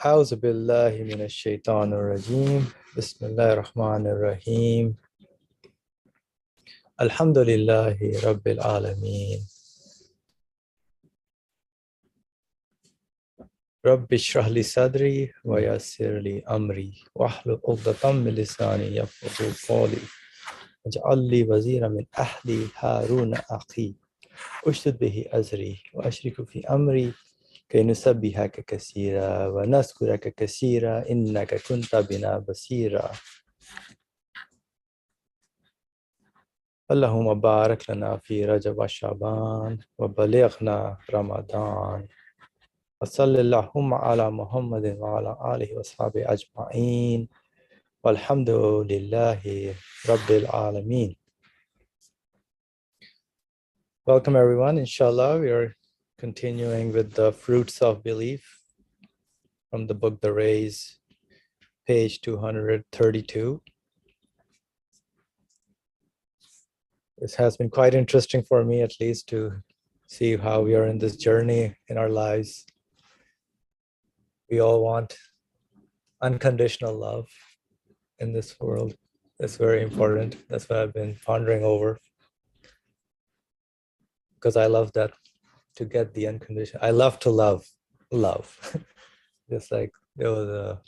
أعوذ بالله من الشيطان الرجيم بسم الله الرحمن الرحيم الحمد لله رب العالمين رب اشرح لي صدري ويسر لي أمري واحلل عقدة من لساني يفقهوا قولي واجعل لي وزيرا من أهلي هارون أخي أشدد به أزري وأشرك في أمري كي نسبحك كثيرا ونذكرك كثيرا إنك كنت بنا بصيرا اللهم بارك لنا في رجب وشعبان وبلغنا رمضان وصلى اللهم على محمد وعلى آله وصحبه أجمعين والحمد لله رب العالمين. Welcome everyone. Inshallah, we are continuing with the fruits of belief from the book The Rays, page 232. This has been quite interesting for me, at least, to see how we are in this journey in our lives. We all want unconditional love in this world. That's very important. That's what I've been pondering over, because I love that, to get the unconditional. I love to love. Just like there was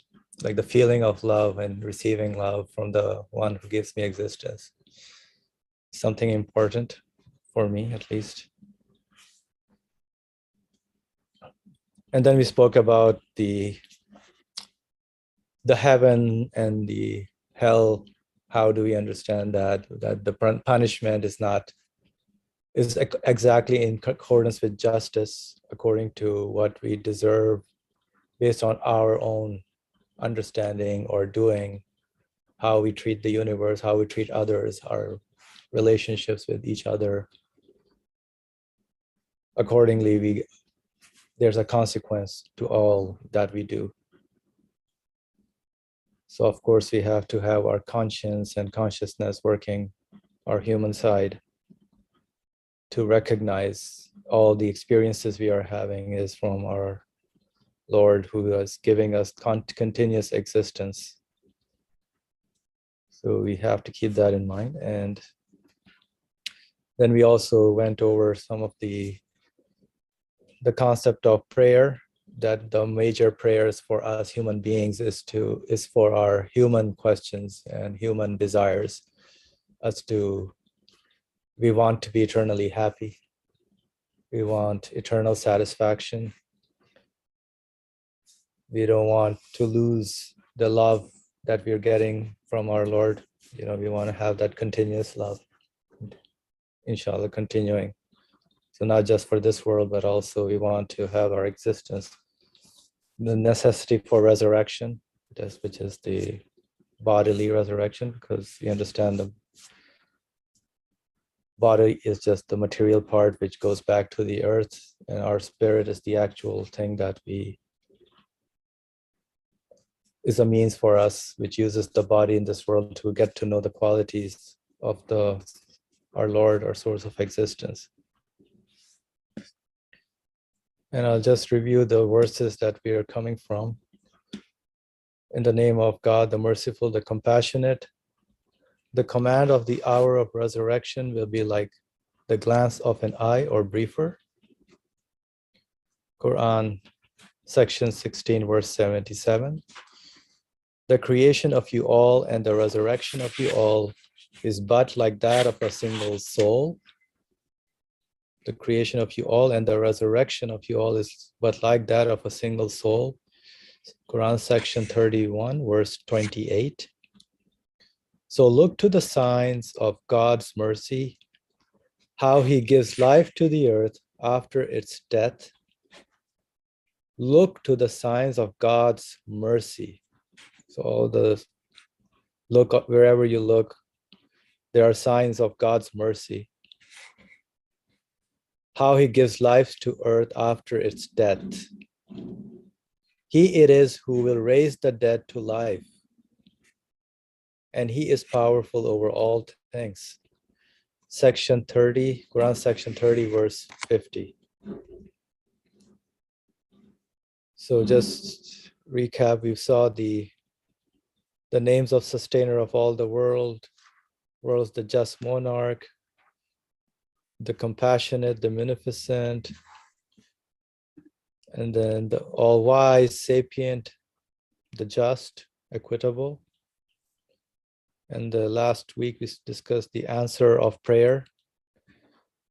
like the feeling of love and receiving love from the one who gives me existence. Something important for me, at least. And then we spoke about the heaven and the hell. How do we understand that the punishment is exactly in accordance with justice, according to what we deserve, based on our own understanding or doing, how we treat the universe, how we treat others, our relationships with each other. Accordingly, there's a consequence to all that we do. So of course we have to have our conscience and consciousness working, our human side, to recognize all the experiences we are having is from our Lord, who is giving us continuous existence. So we have to keep that in mind. And then we also went over some of the concept of prayer, that the major prayers for us human beings is for our human questions and human desires, we want to be eternally happy. We want eternal satisfaction. We don't want to lose the love that we're getting from our Lord. We want to have that continuous love, inshallah, continuing. So not just for this world, but also we want to have our existence, the necessity for resurrection, which is the bodily resurrection, because we understand the body is just the material part which goes back to the earth, and our spirit is the actual thing that is a means for us, which uses the body in this world to get to know the qualities of our Lord, our source of existence. And I'll just review the verses that we are coming from. In the name of God, the merciful, the compassionate, the command of the hour of resurrection will be like the glance of an eye or briefer. Quran, section 16, verse 77. The creation of you all and the resurrection of you all is but like that of a single soul. The creation of you all and the resurrection of you all is but like that of a single soul. Quran, section 31, verse 28. So look to the signs of God's mercy, how he gives life to the earth after its death. Look to the signs of God's mercy. So look wherever you look, there are signs of God's mercy. How he gives life to earth after its death. He it is who will raise the dead to life, and he is powerful over all things. Section 30, Quran, section 30, verse 50. So just recap, we saw the names of sustainer of all the worlds, the just monarch, the compassionate, the munificent, and then the all-wise, sapient, the just, equitable. And the last week we discussed the answer of prayer,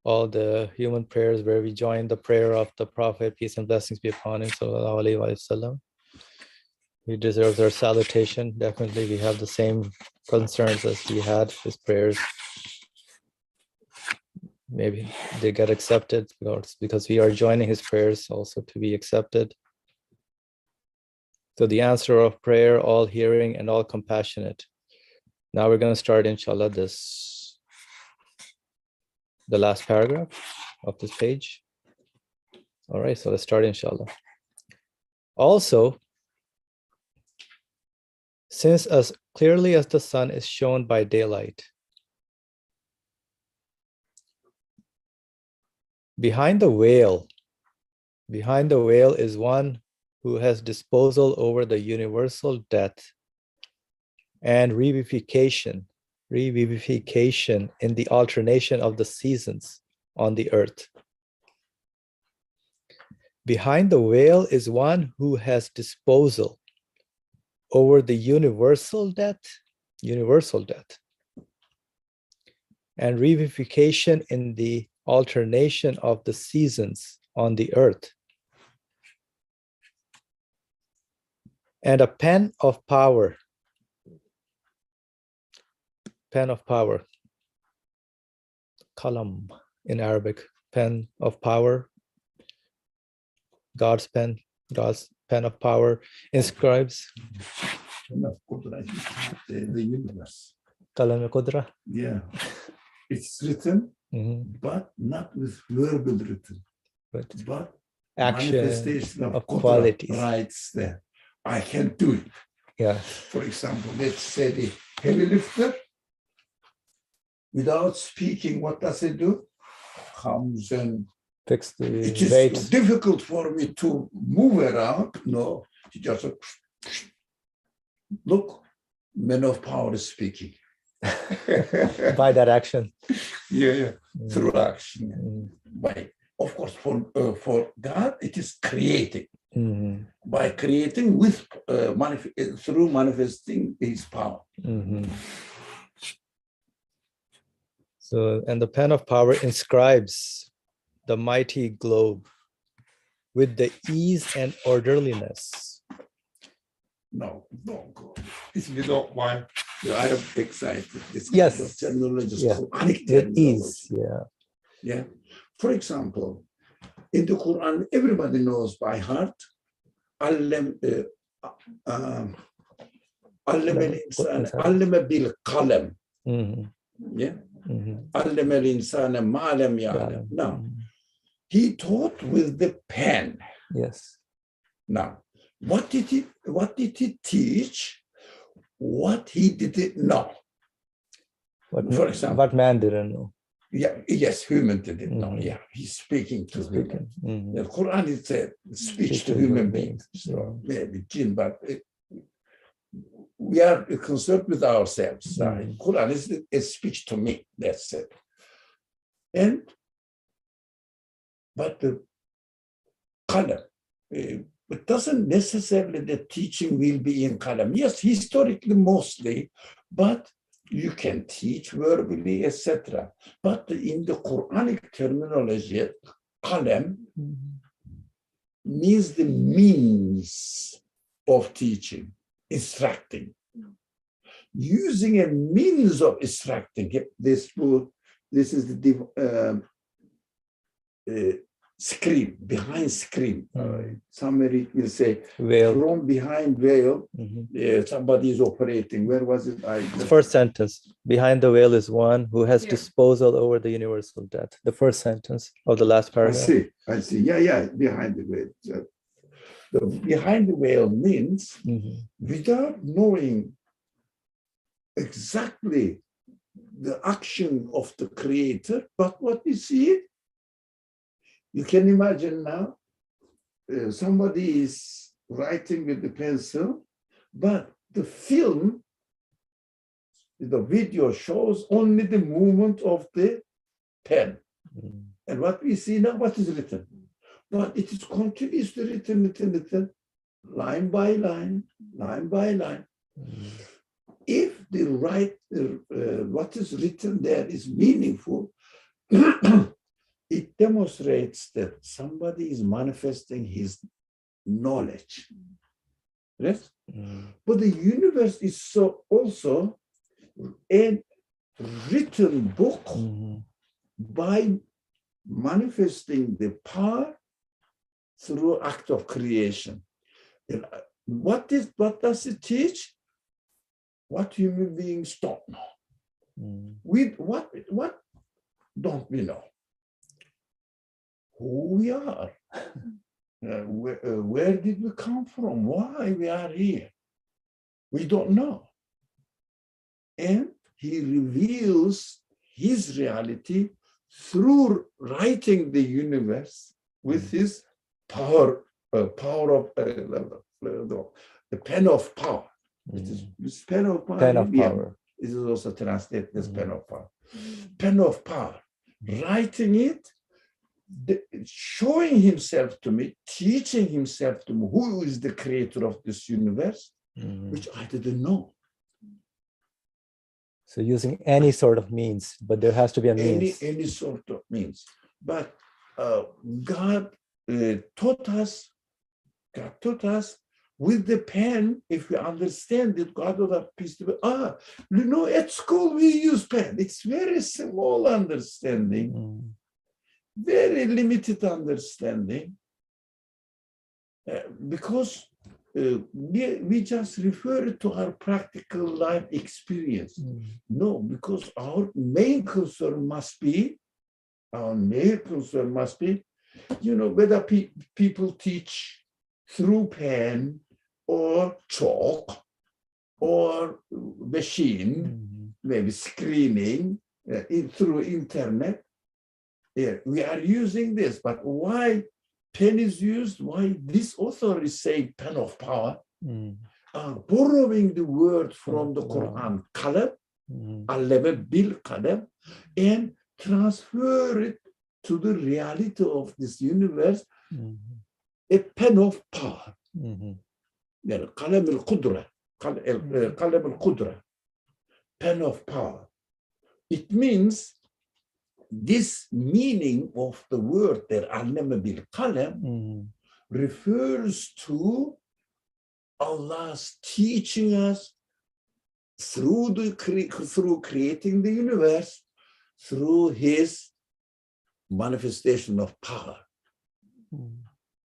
all the human prayers where we join the prayer of the Prophet, peace and blessings be upon him, sallallahu alaihi wasallam. He deserves our salutation. Definitely, we have the same concerns as he had, his prayers. Maybe they get accepted because we are joining his prayers also to be accepted. So the answer of prayer, all hearing and all compassionate. Now we're going to start, inshallah, the last paragraph of this page. All right, so let's start, inshallah. Also, since as clearly as the sun is shown by daylight, behind the veil is one who has disposal over the universal death and revivification in the alternation of the seasons on the earth. Behind the veil is one who has disposal over the universal death and revivification in the alternation of the seasons on the earth. And a pen of power, kalam in Arabic, pen of power, God's pen of power, inscribes. The universe. Kalam Qudra. Yeah. It's written, but not with verbal written, but action manifestation of qualities. Writes there. I can do it. Yeah. For example, let's say the heavy lifter, without speaking, what does it do? Comes and fix the it is weight. Difficult for me to move around. No, he just look, man of power is speaking. By that action. Yeah. Through action. By, of course, for God, it is creating. By creating with through manifesting his power. So, and the pen of power inscribes the mighty globe with the ease and orderliness. No, don't go. If you don't mind, I am excited. This yes. Kind of terminology, with ease. Yeah. For example, in the Quran, everybody knows by heart. Allama bil qalam. Yeah. Allama al insana ma lam ya'lam. Now, he taught with the pen. Yes. Now, what did he teach? What he didn't know. For example, what man didn't know. Yeah, yes, human didn't know. Yeah, he's speaking to human. The Quran is a speech to human beings. So maybe jinn, but we are concerned with ourselves. Quran is a speech to me. That's it. But the qalam, it doesn't necessarily the teaching will be in qalam. Yes, historically mostly, but you can teach verbally, etc. But in the Quranic terminology, qalam means the means of teaching, instructing. Using a means of instructing, this is the screen, behind screen. Somebody will say, veil. From behind veil, somebody is operating. Where was it? The first sentence, behind the veil is one who has disposal over the universal death. The first sentence of the last paragraph. I see. Yeah, behind the veil. The behind the veil means without knowing exactly the action of the creator, but what we see, you can imagine now, somebody is writing with the pencil, but the film, the video shows only the movement of the pen. And what we see now, what is written? But it is continuously written, line by line, line by line. If the what is written there is meaningful, it demonstrates that somebody is manifesting his knowledge. Yes? But the universe is so also a written book by manifesting the power through act of creation. And what does it teach? What human beings don't know. With what don't we know? Who we are. Where did we come from? Why we are here? We don't know. And he reveals his reality through writing the universe with his power of the pen of power. It is this pen of power. Pen of power. It is also translated as pen of power. Pen of power. Writing it, showing himself to me, teaching himself to me, who is the creator of this universe, which I didn't know. So using any sort of means, but there has to be a means. Any sort of means. But God taught us with the pen, if we understand it, God will have peace to be. You know, at school we use pen. It's very small understanding, very limited understanding, because we just refer to our practical life experience. No, because our main concern must be, you know, whether people teach through pen or chalk or machine, maybe screening through internet. Yeah, we are using this, but why pen is used? Why this author is saying pen of power? Borrowing the word from the Quran, qalam, allama bil qalam, and transfer it to the reality of this universe, a pen of power. Qalam al-qudra, qalam al-qudra, pen of power. It means this meaning of the word there, allama bil qalam, refers to Allah's teaching us through creating the universe, through his manifestation of power.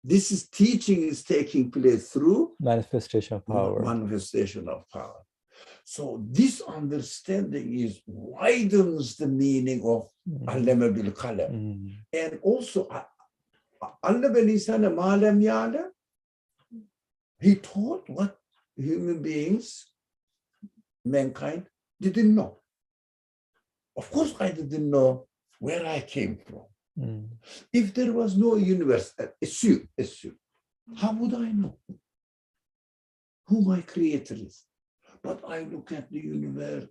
This teaching is taking place through manifestation of power. Manifestation of power. So this understanding widens the meaning of allama bil qalam. And also, allama al-insana ma lam ya'lam. He taught what human beings, mankind, didn't know. Of course, I didn't know where I came from. If there was no universe, assume, how would I know who my creator is? But I look at the universe,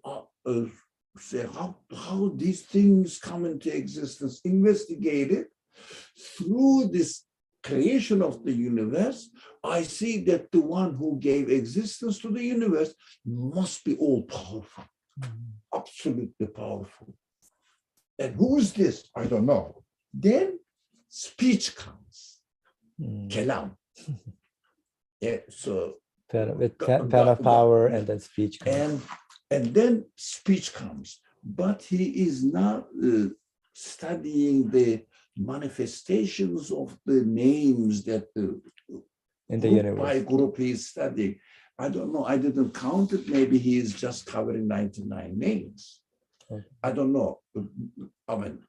say how these things come into existence, investigate it. Through this creation of the universe, I see that the one who gave existence to the universe must be all powerful, absolutely powerful. And who is this? I don't know. Then speech comes, kalam. Yeah, so pen of power, and then speech comes. And then speech comes. But he is now studying the manifestations of the names that in the group universe. by group he is studying. I don't know. I didn't count it. Maybe he is just covering 99 names. I don't know. I mean,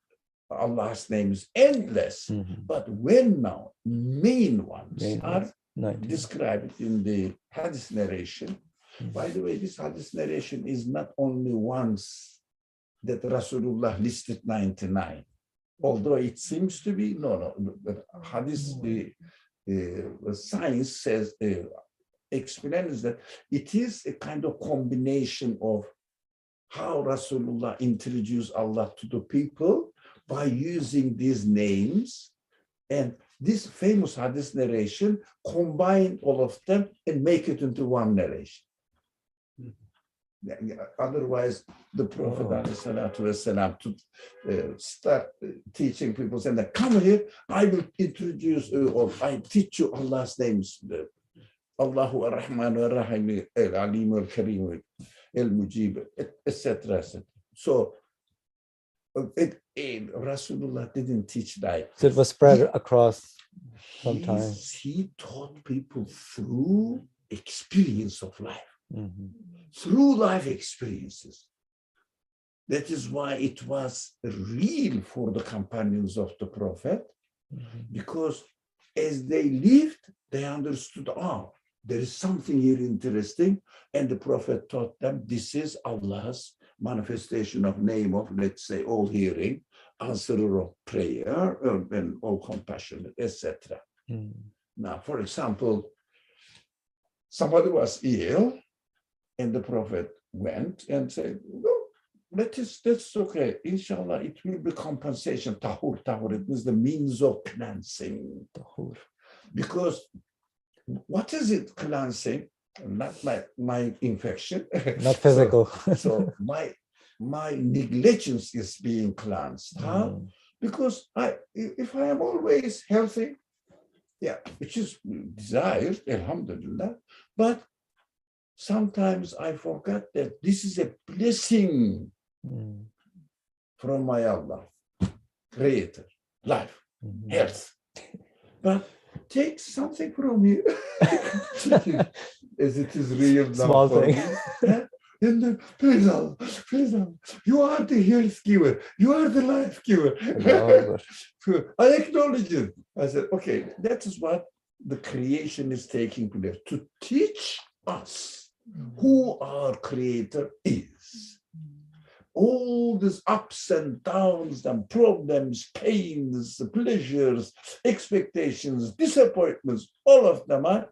Allah's name is endless. But when now main ones are described in the hadith narration. By the way, this hadith narration is not only once that Rasulullah listed 99, although it seems to be, the hadith science says, explains that it is a kind of combination of how Rasulullah introduced Allah to the people by using these names, and this famous hadith narration combine all of them and make it into one narration. Otherwise, the Prophet ﷺ to start teaching people, saying that, come here, I will introduce or I teach you Allah's names. Allahu ar-Rahman ar-Rahim, al-Alim al-Karim, al-Mujib, etc. So Rasulullah didn't teach that. So it was spread across some time. He taught people through experience of life. Mm-hmm. Through life experiences. That is why it was real for the companions of the Prophet, because as they lived, they understood, there is something here interesting, and the Prophet taught them this is Allah's manifestation of name of, let's say, all hearing, answerer of prayer, and all compassionate, etc. Now, for example, somebody was ill, and the Prophet went and said, no, that's okay. Inshallah, it will be compensation. Tahur, it means the means of cleansing. Tahur. Because what is it cleansing? Not my infection. Not physical. So my negligence is being cleansed. How? Because if I am always healthy, which is desired, alhamdulillah, but sometimes I forget that this is a blessing from my Allah, creator, life, health. But take something from you, as it is real now. Small thing. And then, please Allah, you are the health giver, you are the life giver. I acknowledge it. I said, okay, that is what the creation is taking place, to teach us who our creator is. All these ups and downs and problems, pains, pleasures, expectations, disappointments, all of them are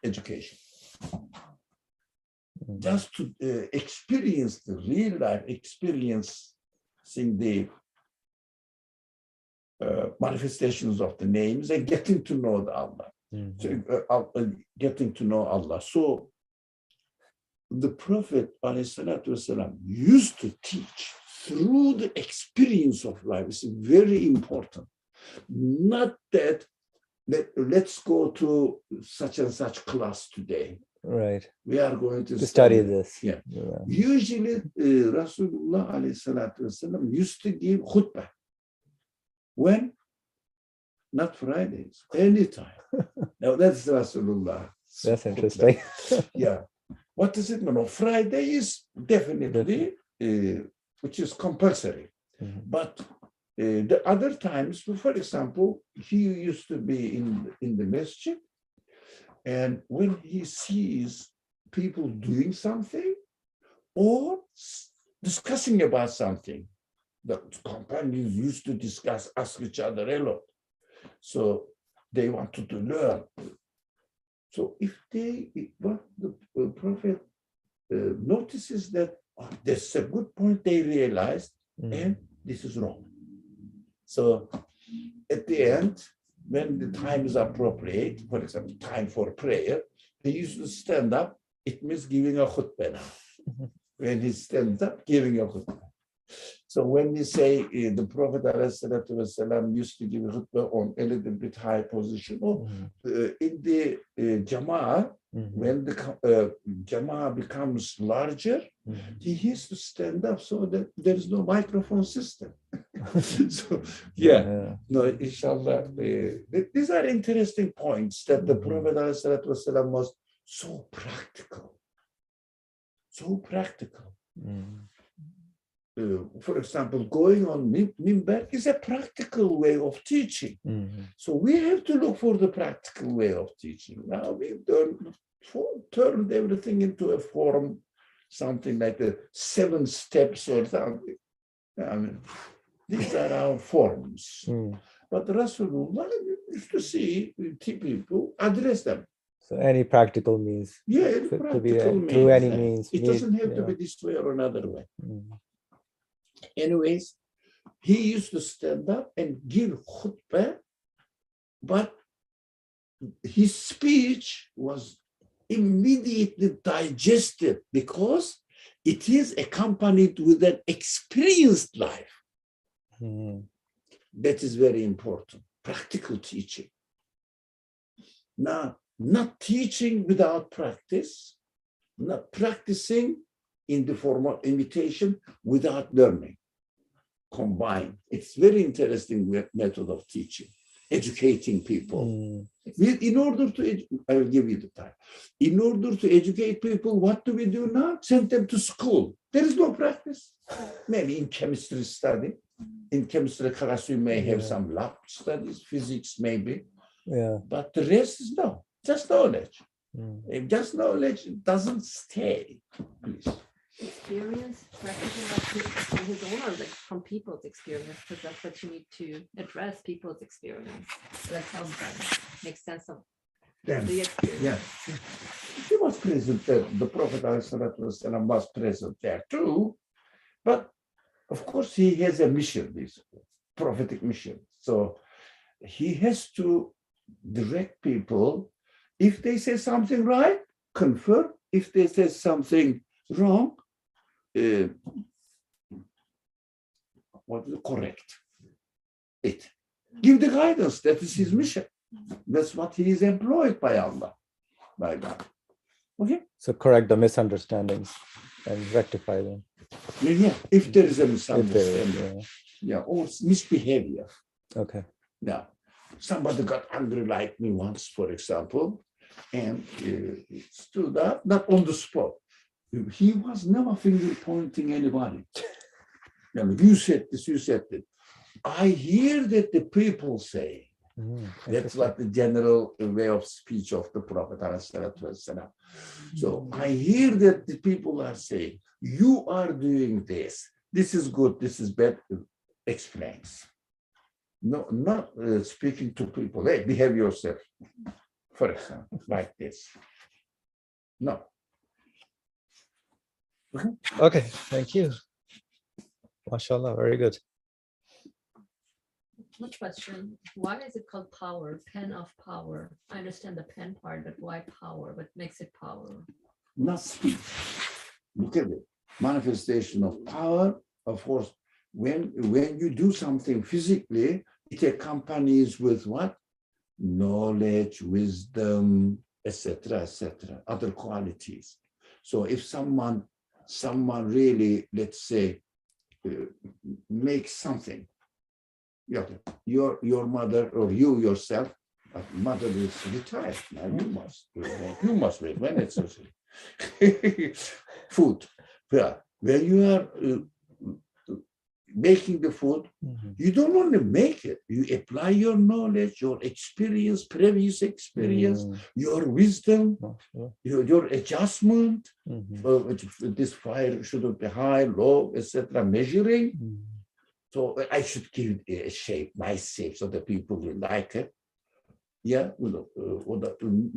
education. Just to experience the real life, experiencing the manifestations of the names and getting to know the Allah. Getting to know Allah. So the Prophet ﷺ used to teach through the experience of life. It's very important. Not that let's go to such and such class today. Right. We are going to study this. Yeah. Usually Rasulullah ﷺ used to give khutbah. When? Not Fridays, anytime. Now that's Rasulullah. That's interesting. Yeah. What does it mean? Friday is definitely, which is compulsory. But the other times, for example, he used to be in the masjid, and when he sees people doing something or discussing about something, the companions used to ask each other a lot. So they wanted to learn. So if the Prophet notices that that's a good point, they realized, and this is wrong. So at the end, when the time is appropriate, for example, time for prayer, he used to stand up. It means giving a khutbah now. When he stands up, giving a khutbah. So when we say the Prophet ﷺ used to give khutbah on a little bit high position, in the Jama'ah, when the Jama'ah becomes larger, he used to stand up so that there is no microphone system. So, no, inshallah, these are interesting points that the Prophet ﷺ was so practical. So practical. For example, going on Minbar is a practical way of teaching. So we have to look for the practical way of teaching. Now we've turned everything into a form, something like the 7 steps or something. I mean, these are our forms. But Rasulullah used to see people address them. So any practical means. Yeah, it Could be practical through means. any means. It doesn't have to be this way or another way. Anyways, he used to stand up and give khutbah, but his speech was immediately digested because it is accompanied with an experienced life. That is very important. Practical teaching. Now, not teaching without practice, not practicing in the form of imitation without learning. Combined. It's very interesting method of teaching, educating people. In order to, I will give you the time. In order to educate people, what do we do now? Send them to school. There is no practice. Maybe in chemistry study. In chemistry class, we may have some lab studies, physics maybe. Yeah. But the rest is no, just knowledge. If just knowledge doesn't stay, please. Experience, practicing that from his own or like from people's experience, because that's what you need to address people's experience. Like help them make sense of the experience. Yeah. He was present there. The Prophet ﷺ was present there too. But of course, he has a mission, this prophetic mission. So he has to direct people. If they say something right, confirm. If they say something wrong, correct it. Give the guidance. That is his mission. That's what he is employed by Allah, by God. Okay. So correct the misunderstandings and rectify them. Yeah. If there is a misunderstanding, or misbehavior. Okay. Now, somebody got angry like me once, for example, and stood up, not on the spot. He was never finger pointing anybody. You said this, you said that. I hear that the people say. That's what the general way of speech of the Prophet. So I hear that the people are saying, you are doing this. This is good, this is bad. Explains. No, not speaking to people. Hey, behave yourself. For example, like this. No. Okay, thank you. MashaAllah, very good. One question, why is it called power, pen of power? I understand the pen part, but why power? What makes it power? Not speech. Look at it. Manifestation of power, of course, when you do something physically, it accompanies with what? Knowledge, wisdom, etc., other qualities. So if someone really, let's say, makes something, your mother or you yourself, mother is retired. Now you must wait when it's food. Yeah. When you are making the food, you don't only make it, you apply your knowledge, your experience, previous experience, your wisdom, your adjustment. This fire shouldn't be high, low, etc. Measuring. So I should give it a shape, nice shape, so that people will like it. Yeah,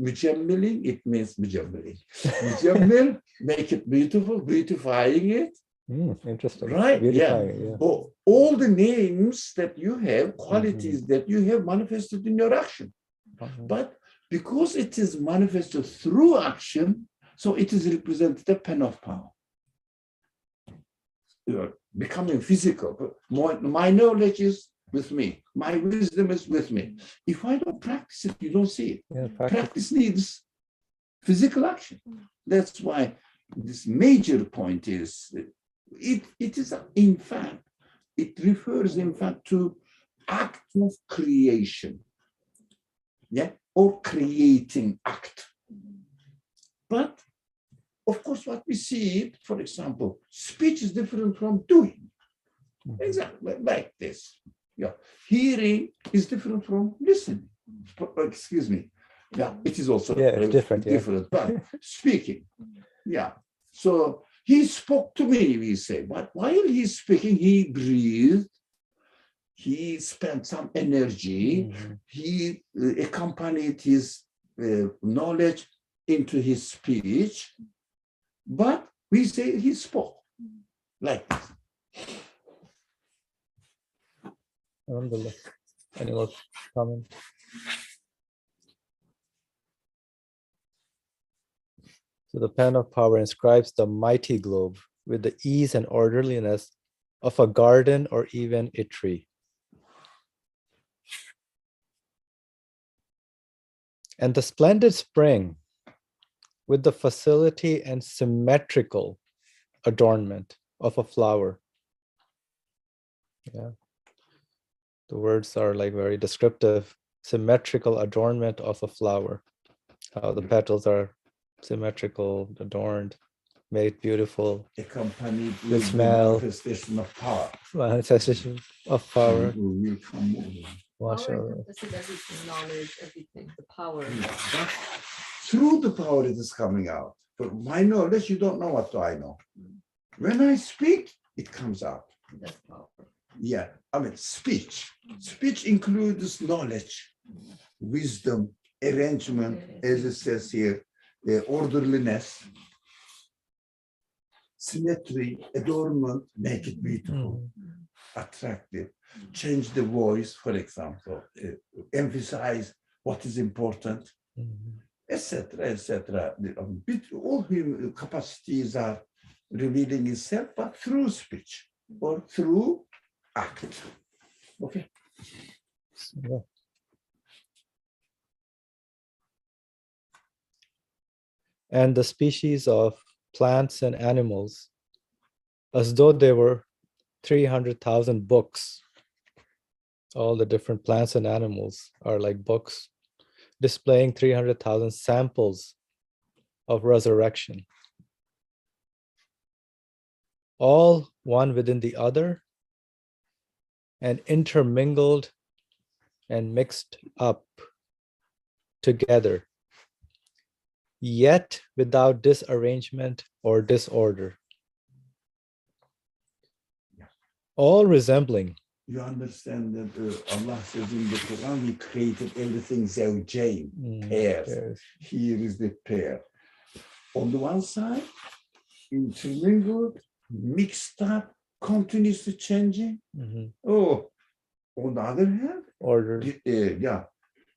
mujammiling, it means mujammiling. Mujammil, make it beautiful, beautifying it. Interesting. Right, yeah. Oh, all the names that you have, qualities that you have manifested in your action. But because it is manifested through action, so it is represented a pen of power. You're becoming physical. My knowledge is with me. My wisdom is with me. If I don't practice it, you don't see it. Practice needs physical action. That's why this major point is, it is, in fact, it refers, in fact, to act of creation. Yeah, or creating act. But of course, what we see, for example, speech is different from doing. Exactly like this. Yeah, hearing is different from listening. Excuse me. Yeah, it is also different. But speaking. Yeah. So he spoke to me, we say, but while he's speaking, he breathed he spent some energy, Mhm. he accompanied his knowledge into his speech, but we say he spoke like this. Alhamdulillah. Any more comment? So the pen of power inscribes the mighty globe with the ease and orderliness of a garden or even a tree. And the splendid spring with the facility and symmetrical adornment of a flower. Yeah. The words are like very descriptive, symmetrical adornment of a flower. How the petals are symmetrical, adorned, made beautiful, Accompanied the with the smell, manifestation of power. manifestation of power. We will come over. Power MashaAllah. encompasses everything, knowledge, everything, the power. But through the power it is coming out. But my knowledge, you don't know what do I know. When I speak, it comes out. That's power. Yeah, I mean, speech. Speech includes knowledge, wisdom, arrangement, as it says here, orderliness, symmetry, adornment, make it beautiful, attractive, change the voice, for example, emphasize what is important, Mhm. etc., etc. All human capacities are revealing itself, but through speech or through act. Okay. Yeah. And the species of plants and animals, as though there were 300,000 books. All the different plants and animals are like books, displaying 300,000 samples of resurrection. All one within the other and intermingled and mixed up together, yet without disarrangement or disorder. All resembling. You understand that Allah says in the Quran, He created everything zawjain, pairs. Yes. Here is the pair. On the one side, intermingled, mixed up, continuously changing. Mhm. Oh, on the other hand, Order. yeah,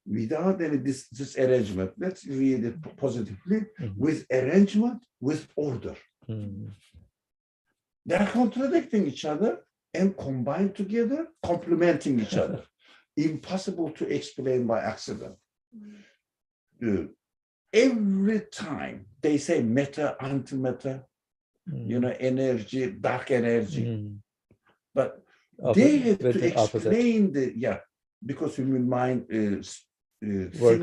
without any disarrangement. Let's read it positively. Mhm. With arrangement, with order. Mhm. They are contradicting each other and combined together, complementing each other. Impossible to explain by accident. Every time they say matter, antimatter, you know, energy, dark energy, Mhm. but Opposite- they have with to the opposite. explain because human mind Works,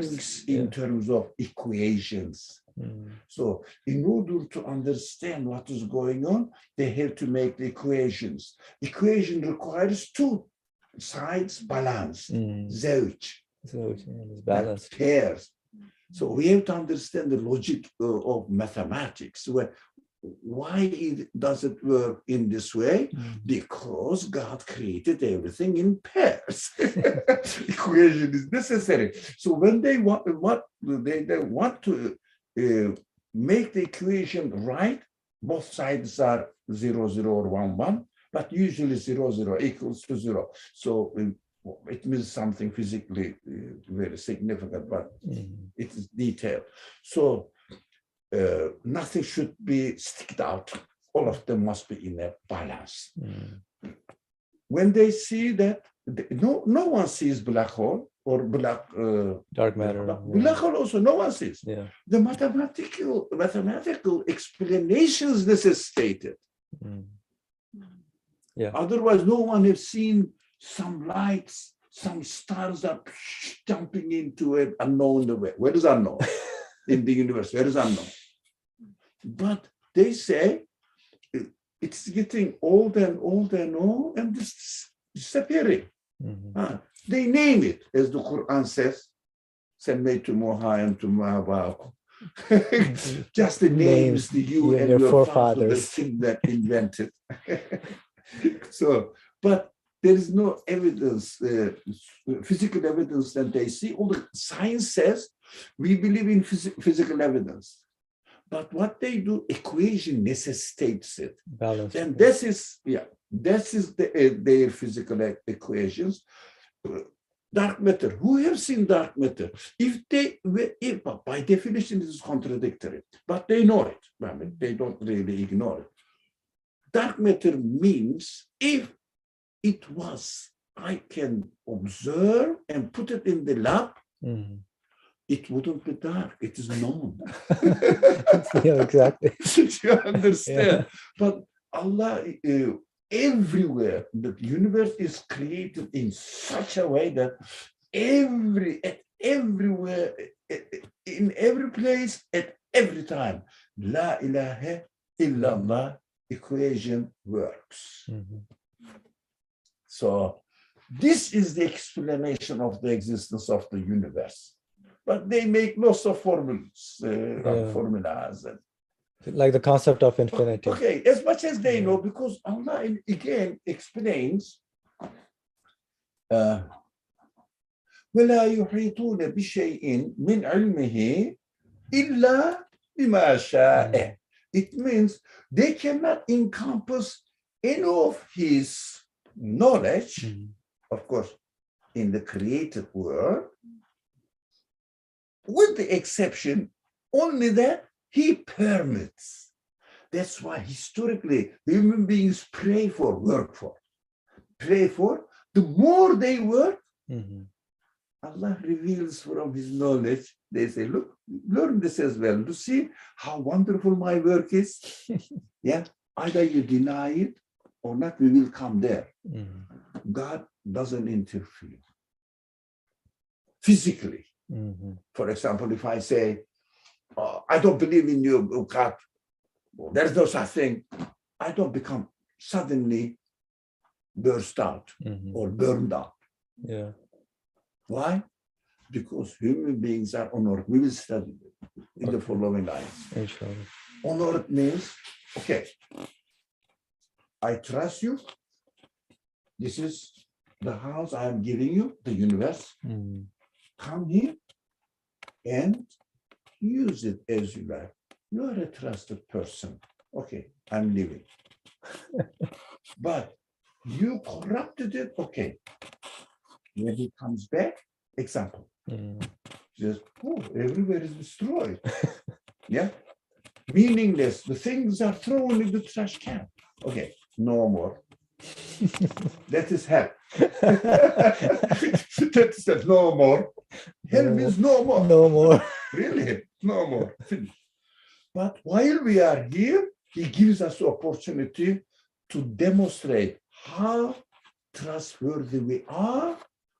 thinks in yeah. terms of equations. Mhm. So in order to understand what is going on, they have to make the equations. Equation requires two sides balanced, Mhm. zewj, So it's balanced. pairs. So we have to understand the logic of mathematics. Why does it work in this way? Mhm. Because God created everything in pairs. Equation is necessary. So when they want to make the equation right, both sides are 0, 0, or 1, 1, but usually 0, 0 equals to 0. So it means something physically very significant, but Mhm. it is detailed. So nothing should be sticked out. All of them must be in a balance. Mhm. When they see that, no one sees black hole or Dark matter. black hole also no one sees. Yeah. The mathematical explanations necessitated. Mhm. Yeah. Otherwise, no one has seen some lights, some stars are jumping into an unknown way. Where is unknown? In the universe, where is unknown? But they say it's getting old and old and old and disappearing. Mhm. They name it, as the Quran says, just the names that you and your fathers think that invented. So, but there is no evidence, physical evidence that they see. All the science says we believe in physical evidence. But what they do, equation necessitates it. Balance. And this is, their physical equations. Dark matter. Who have seen dark matter? If by definition it is contradictory, but they know it. I mean, they don't really ignore it. Dark matter means if it was, I can observe and put it in the lab, it wouldn't be dark. It is known. Yeah, exactly. You understand? Yeah. But Allah, everywhere, the universe is created in such a way that everywhere, in every place, at every time, La ilaha illallah equation works. So this is the explanation of the existence of the universe. But they make lots of formulas, formulas. Like the concept of infinity. Okay, as much as they know, because Allah again explains, وَلَا يُحِيطُونَ بِشَيْءٍ مِنْ عِلْمِهِ إِلَّا بِمَا شَاءَ. It means they cannot encompass any of his knowledge, of course, in the created world, with the exception only that he permits. That's why historically human beings pray for, work for. Pray for. The more they work, Allah reveals from his knowledge. They say, look, learn this as well. To see how wonderful my work is. Yeah. Either you deny it or not, we will come there. God doesn't interfere. Physically. For example, if I say, I don't believe in you, God, there's no such thing, I don't become suddenly burst out or burned out. Yeah. Why? Because human beings are honored. We will study in the following lines. Inshallah. Honored means, okay, I trust you. This is the house I am giving you, the universe. Come here and use it as you like. You are a trusted person. Okay, I'm leaving. But you corrupted it. Okay. When he comes back, example. Just, everywhere is destroyed. Yeah. Meaningless. The things are thrown in the trash can. Okay, no more. That is hell. That is that no more. Hell means no more. No more. Really, no more. But while we are here, he gives us the opportunity to demonstrate how trustworthy we are,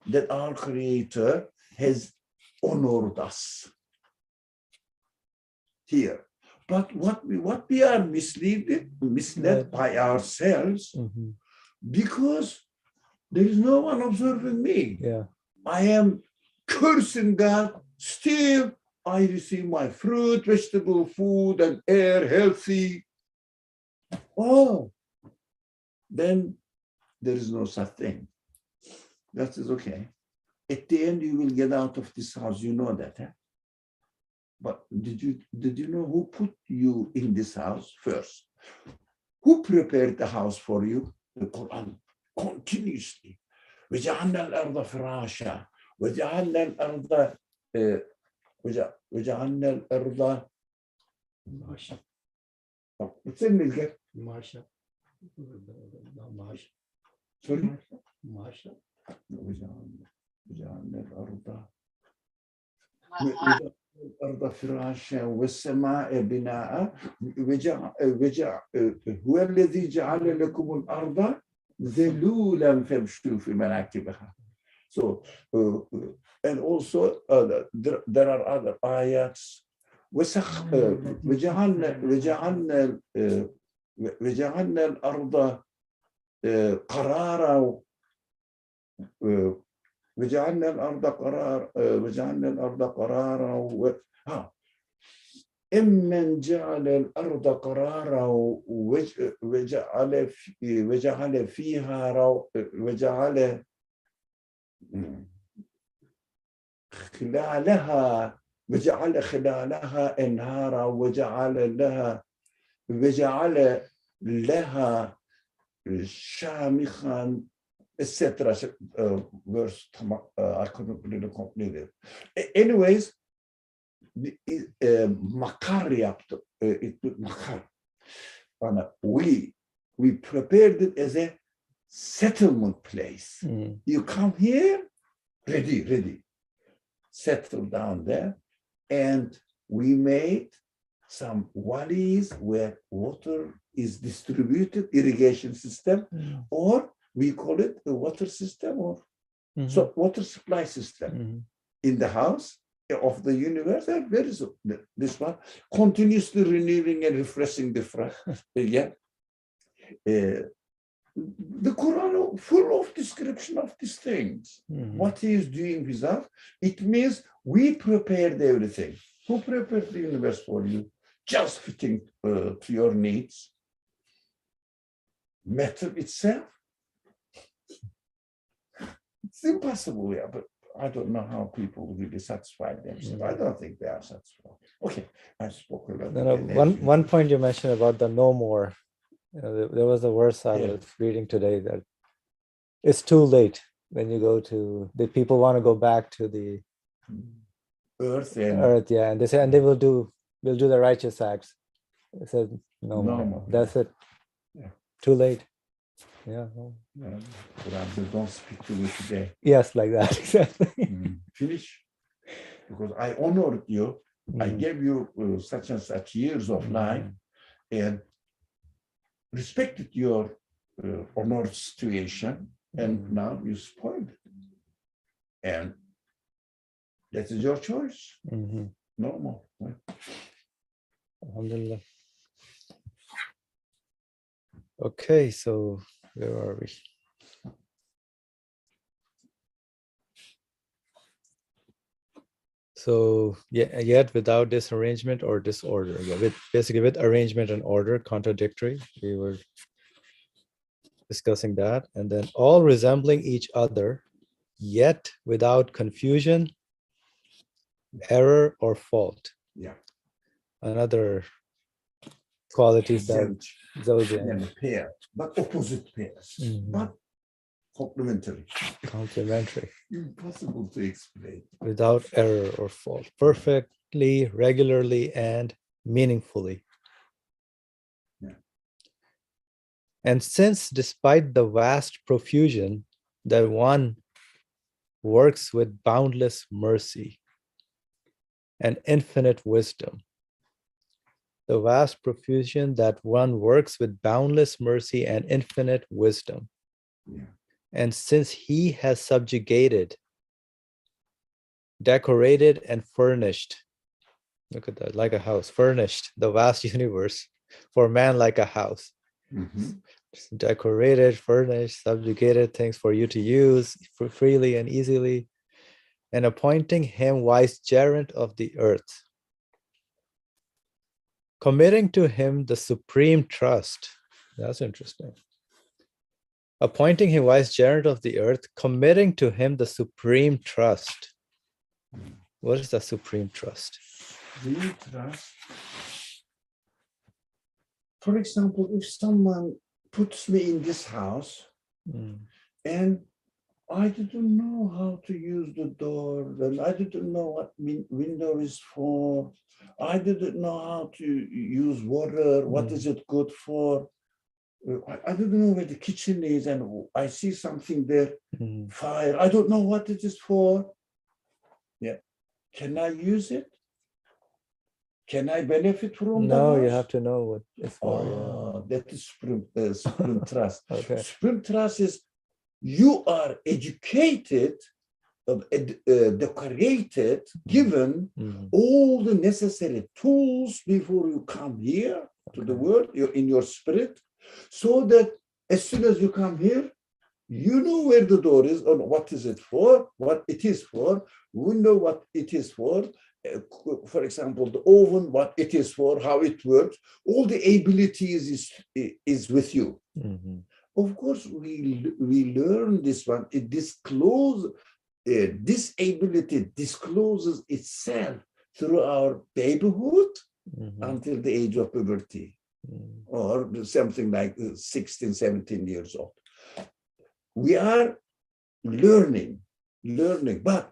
that our Creator has honored us here. But what we are misled by ourselves, because there is no one observing me. Yeah. I am cursing God, still I receive my fruit, vegetable, food, and air, healthy. Oh, then there is no such thing. That is okay. At the end, you will get out of this house. You know that, huh? But did you know who put you in this house first? Who prepared the house for you? The Quran continuously. وَجَعَلْنَا الْأَرْضَ فِرَاشًا وَجَعَلْنَا الْأَرْضَ وَجَعَلْنَا الْأَرْضَ ماشا. بتسمي الجر ماشا. ماشا. سوري. ماشا. وجعلنا الأرض فراشا والسماء بناء هو الذي جعل لكم الأرض ذلولا فامشوا في مناكبها. So and also there are other ayats. وجعلنا الأرض قرارا وجعلنا الأرض قرارا أمن جعل الأرض قرارا وجعل فيها وجعل خلالها وجعل خلالها انهارا وجعل لها شامخا etc. Verse I couldn't really complete it. Anyways, makar yaptı. Makar. We prepared it as a settlement place. You come here, ready. Settle down there. And we made some valleys where water is distributed, irrigation system, or we call it a water system, or so water supply system in the house of the universe. And where is this one? Continuously renewing and refreshing the the Quran full of description of these things. What he is doing with us, it means we prepared everything. Who prepared the universe for you? Just fitting to your needs. Matter itself. It's impossible, yeah, but I don't know how people will be satisfied themselves. I don't think they are satisfied. Okay, I spoke a lot. No, one point you mentioned about the no more. There was a verse I was reading today that it's too late when you go to the people want to go back to the earth, and they say, and we'll do the righteous acts. It said no more. That's it. Yeah. Too late. Yeah. Don't speak to you today. Yes, like that. Exactly. Finish. Because I honored you. I gave you such and such years of life and respected your honored situation, and now you spoiled it. And that is your choice. No more. Alhamdulillah. Okay, so where are we? So yet without disarrangement or disorder. Basically with arrangement and order, contradictory. We were discussing that. And then all resembling each other, yet without confusion, error, or fault. Yeah. Another qualities that pair, but opposite pairs, but complementary. Impossible to explain. Without error or fault. Perfectly, regularly, and meaningfully. Yeah. And since despite the vast profusion that one works with boundless mercy and infinite wisdom, the vast profusion that one works with boundless mercy and infinite wisdom. Yeah. And since he has subjugated, decorated, and furnished, look at that, like a house, furnished the vast universe for man like a house. Decorated, furnished, subjugated things for you to use for freely and easily, and appointing him vicegerent of the earth, committing to him the supreme trust. That's interesting. Appointing him vicegerent of the earth, committing to him the supreme trust. What is the supreme trust? The trust. For example, if someone puts me in this house and I didn't know how to use the door, and I didn't know what window is for, I didn't know how to use water, what is it good for, I don't know where the kitchen is, and I see something there, fire, I don't know what it is for. Yeah, can I use it? Can I benefit from that? No, you have to know what it's for. That is supreme trust. Okay. Supreme trust is you are educated, decorated, given all the necessary tools before you come here to the world, you're in your spirit, so that as soon as you come here, you know where the door is, or what is it for, what it is for, we know what it is for, for example, the oven, what it is for, how it works, all the abilities is with you. Mhm. Of course, we learn this one. It discloses, this ability discloses itself through our babyhood Mhm. until the age of puberty, Mhm. or something like 16, 17 years old. We are learning, but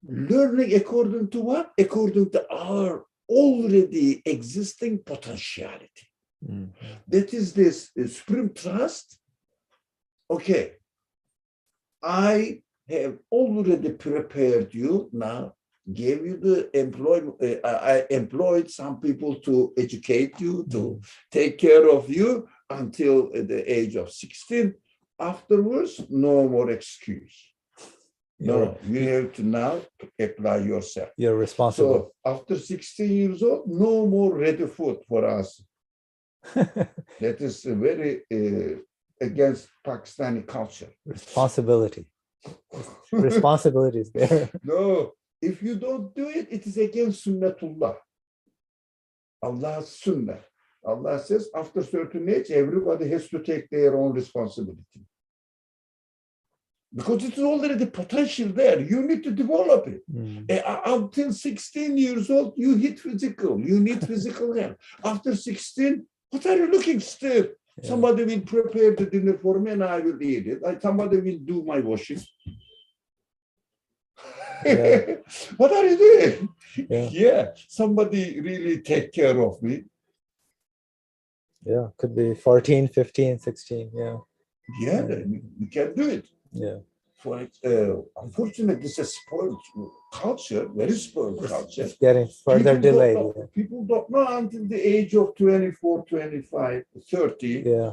learning according to what? According to our already existing potentiality. Mhm. That is this supreme trust. Okay, I have already prepared you now, gave you the employment. I employed some people to educate you, to take care of you until the age of 16. Afterwards, no more excuse. No, you have to now apply yourself. You're responsible. So after 16 years old, no more ready food for us. That is very against Pakistani culture. Responsibility. Responsibility is there. No, if you don't do it, it is against Sunnatullah. Allah's Sunnah. Allah says after certain age, everybody has to take their own responsibility. Because it's already the potential there. You need to develop it. Mm. Until 16 years old, you hit physical. You need physical help. After 16, what are you looking still? Yeah. Somebody will prepare the dinner for me and I will eat it. Somebody will do my washing. Yeah. What are you doing? Yeah. Yeah, somebody really take care of me. Yeah, could be 14, 15, 16. Yeah. Yeah, we can do it. Yeah. For unfortunately, it's a spoiled culture, very spoiled culture. It's getting further delayed. Yeah. People don't know until the age of 24, 25, 30. Yeah.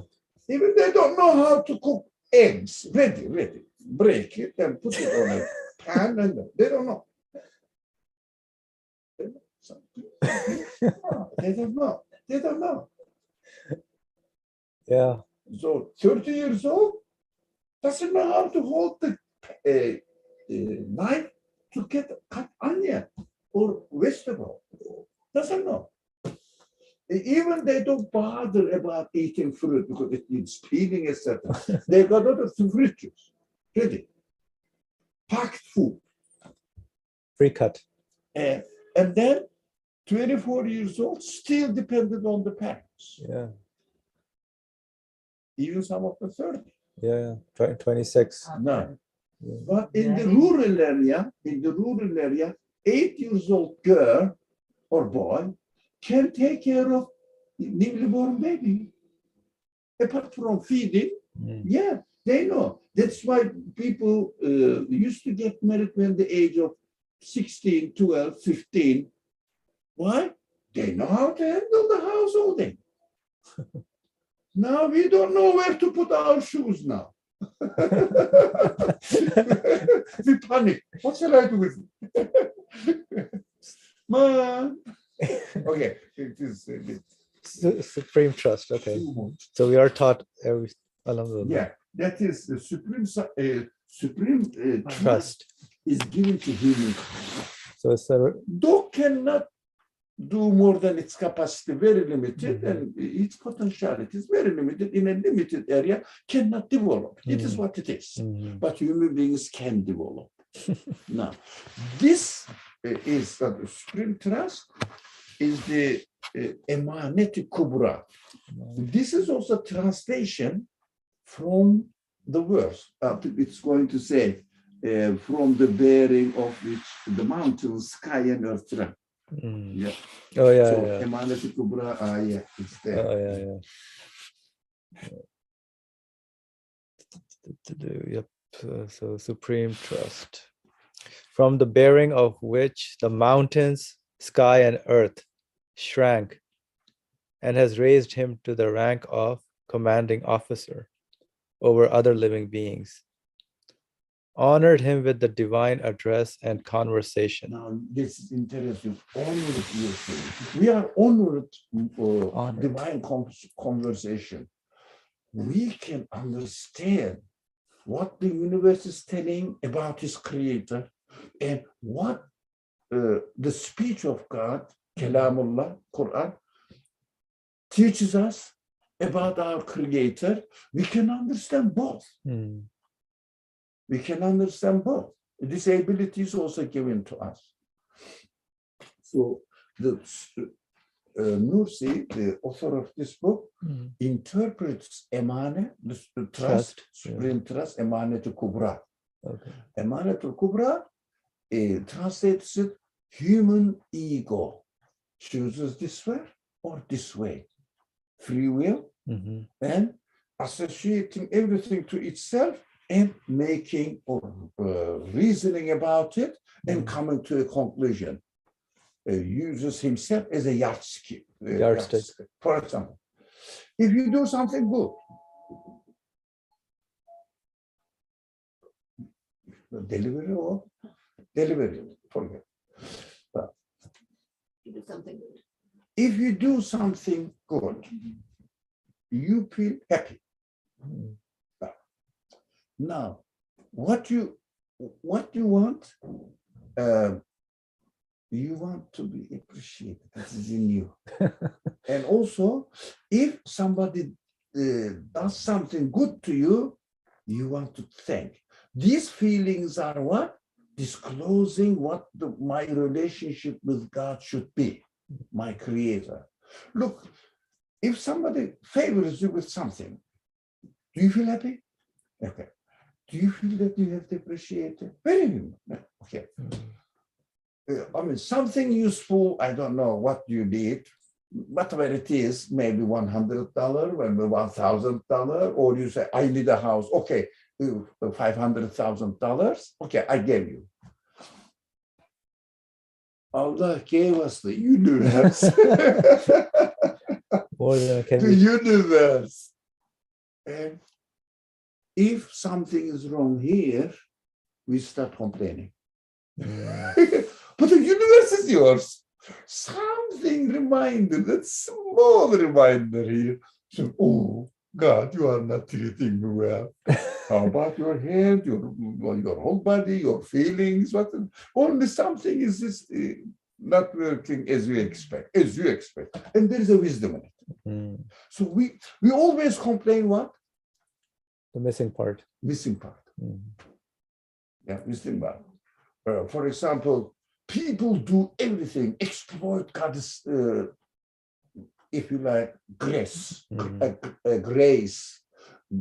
Even they don't know how to cook eggs. Ready. Break it and put it on a pan, and they don't know. They don't know. Yeah. So 30 years old doesn't know how to hold the knife to cut onion or vegetable. Doesn't know. Even they don't bother about eating fruit because it needs peeling, etc. They got other fruit juice ready, packed food, Pre-cut. and then 24 years old, still dependent on the parents. Yeah. Even some of the 30. Yeah. 26. No. Yeah. But in the rural area, 8 years old girl or boy can take care of newly born baby. Apart from feeding, Mm. yeah, they know. That's why people used to get married when the age of 16, 12, 15. Why? They know how to handle the householding. Now we don't know where to put our shoes now. We panic. What shall I do with it? Ma. Okay, it is Supreme trust. Okay. too much. So we are taught every. Alhamdulillah. Yeah, that is the supreme trust Trust. is given to human. So it's a. Dog cannot do more than its capacity, very limited, and its potentiality is very limited in a limited area, cannot develop. It is what it is. But human beings can develop. Now, this is the supreme trust is the Emanet-i Kubra. This is also translation from the verse. It's going to say, from the bearing of which the mountains, sky, and earth run. Yeah. Oh yeah. So Yeah. Emanet-i Kubra, yeah, it's there. Oh yeah. Yep. So supreme trust. From the bearing of which the mountains, sky, and earth shrank, and has raised him to the rank of commanding officer over other living beings. Honored him with the divine address and conversation. Now, this is interesting. Honored, you're saying. We are honored for Honored. divine conversation. We can understand what the universe is telling about its creator and what the speech of God, Kalamullah, Quran, teaches us about our Creator, we can understand both. Mm. We can understand both. This ability is also given to us. So the Nursi, the author of this book, Mm. interprets emane, the trust, Trust, supreme trust, emanet-ul kubra. Okay. Emanet-ul kubra translates it human ego, chooses this way or this way, free will, Mhm. and associating everything to itself and making or reasoning about it and Mm. coming to a conclusion. Uses himself as a yardstick. Yardstick. For example, if you do something good, delivery, forget. You do something good. If you do something good, you feel happy. Mm. Now, what you want, you want to be appreciated. This is in you. And also, if somebody does something good to you, you want to thank. These feelings are what? Disclosing what my relationship with God should be, my Creator. Look, if somebody favors you with something, do you feel happy? Okay. Do you feel that you have to appreciate it? Very good. Okay. I mean, something useful, I don't know what you did, whatever it is, maybe $100, maybe $1,000, or you say, I need a house. Okay, $500,000. Okay, I gave you. Allah gave us the universe. More than can The we. universe. And if something is wrong here, we start complaining. Mm. But the universe is yours. Something reminder, that small reminder here. So, oh, God, you are not treating me well. How about your head, your whole body, your feelings? What? Only something is not working as you expect, And there is a wisdom in it. Mm. So we always complain what? The missing part. Missing part. Mm. Yeah, missing part. For example, people do everything, exploit God's, if you like, grace, grace,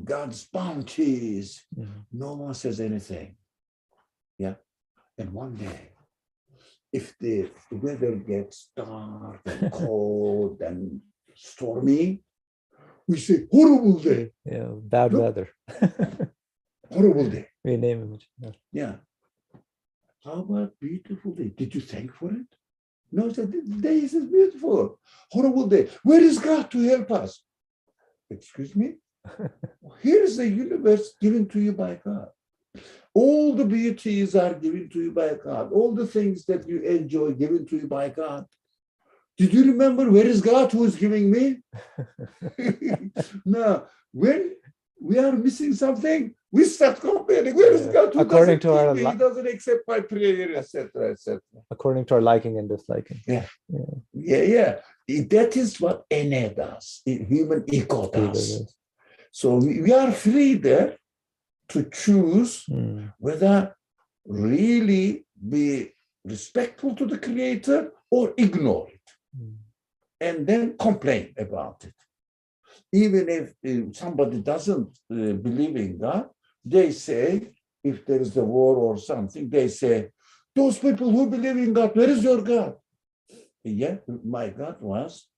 God's bounties. Mm. No one says anything. Yeah. And one day, if the weather gets dark and cold and stormy, we say, horrible day. Yeah, bad Look. weather. Horrible day. We name it. Yeah. Yeah. How about beautiful day? Did you thank for it? No, I said, the day is beautiful. Horrible day. Where is God to help us? Excuse me? Here is the universe given to you by God. All the beauties are given to you by God. All the things that you enjoy given to you by God. Did you remember where is God who is giving me? Now, when we are missing something, we start complaining. Where is God who According doesn't to our give me? He doesn't accept my prayer, etc., etc. According to our liking and disliking. Yeah. That is what Ene does, human ego does. So we are free there to choose whether really be respectful to the Creator or ignore it. And then complain about it. Even if somebody doesn't believe in God, they say, if there is a war or something, they say, those people who believe in God, where is your God? Yeah, my God was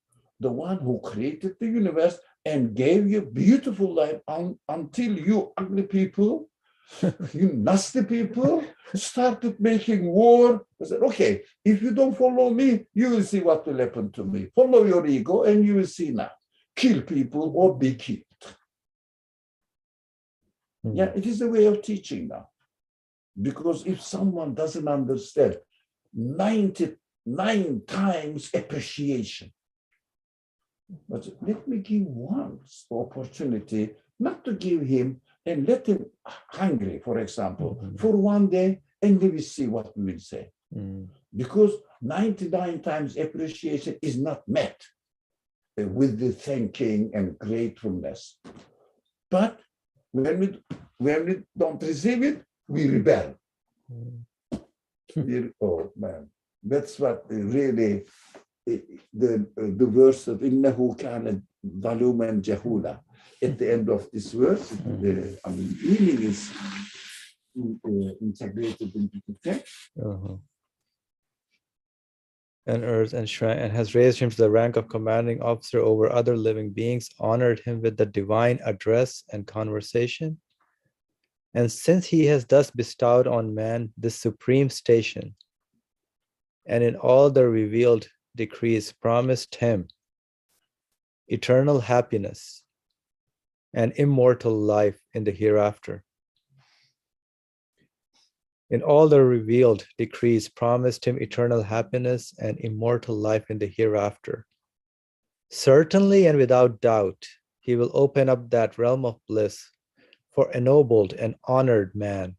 the one who created the universe and gave you beautiful life until you ugly people, you nasty people, started making war. I said, okay, if you don't follow me, you will see what will happen to me. Follow your ego and you will see now. Kill people or be killed. Yeah, it is a way of teaching now. Because if someone doesn't understand 99 times appreciation, but let me give one opportunity not to give him and let him hungry, for example, for one day, and we will see what we will say. because 99 times appreciation is not met with the thanking and gratefulness. But when we don't receive it, we rebel. Oh man, that's what really the verse of innahu kana zaluman jahula at the end of this verse. The meaning is integrated into the text. And earth and shrine, and has raised him to the rank of commanding officer over other living beings, honored him with the divine address and conversation. And since he has thus bestowed on man this supreme station, and in all the revealed decrees promised him eternal happiness and immortal life in the hereafter. In all the revealed decrees promised him eternal happiness and immortal life in the hereafter. Certainly and without doubt, he will open up that realm of bliss for ennobled and honored man,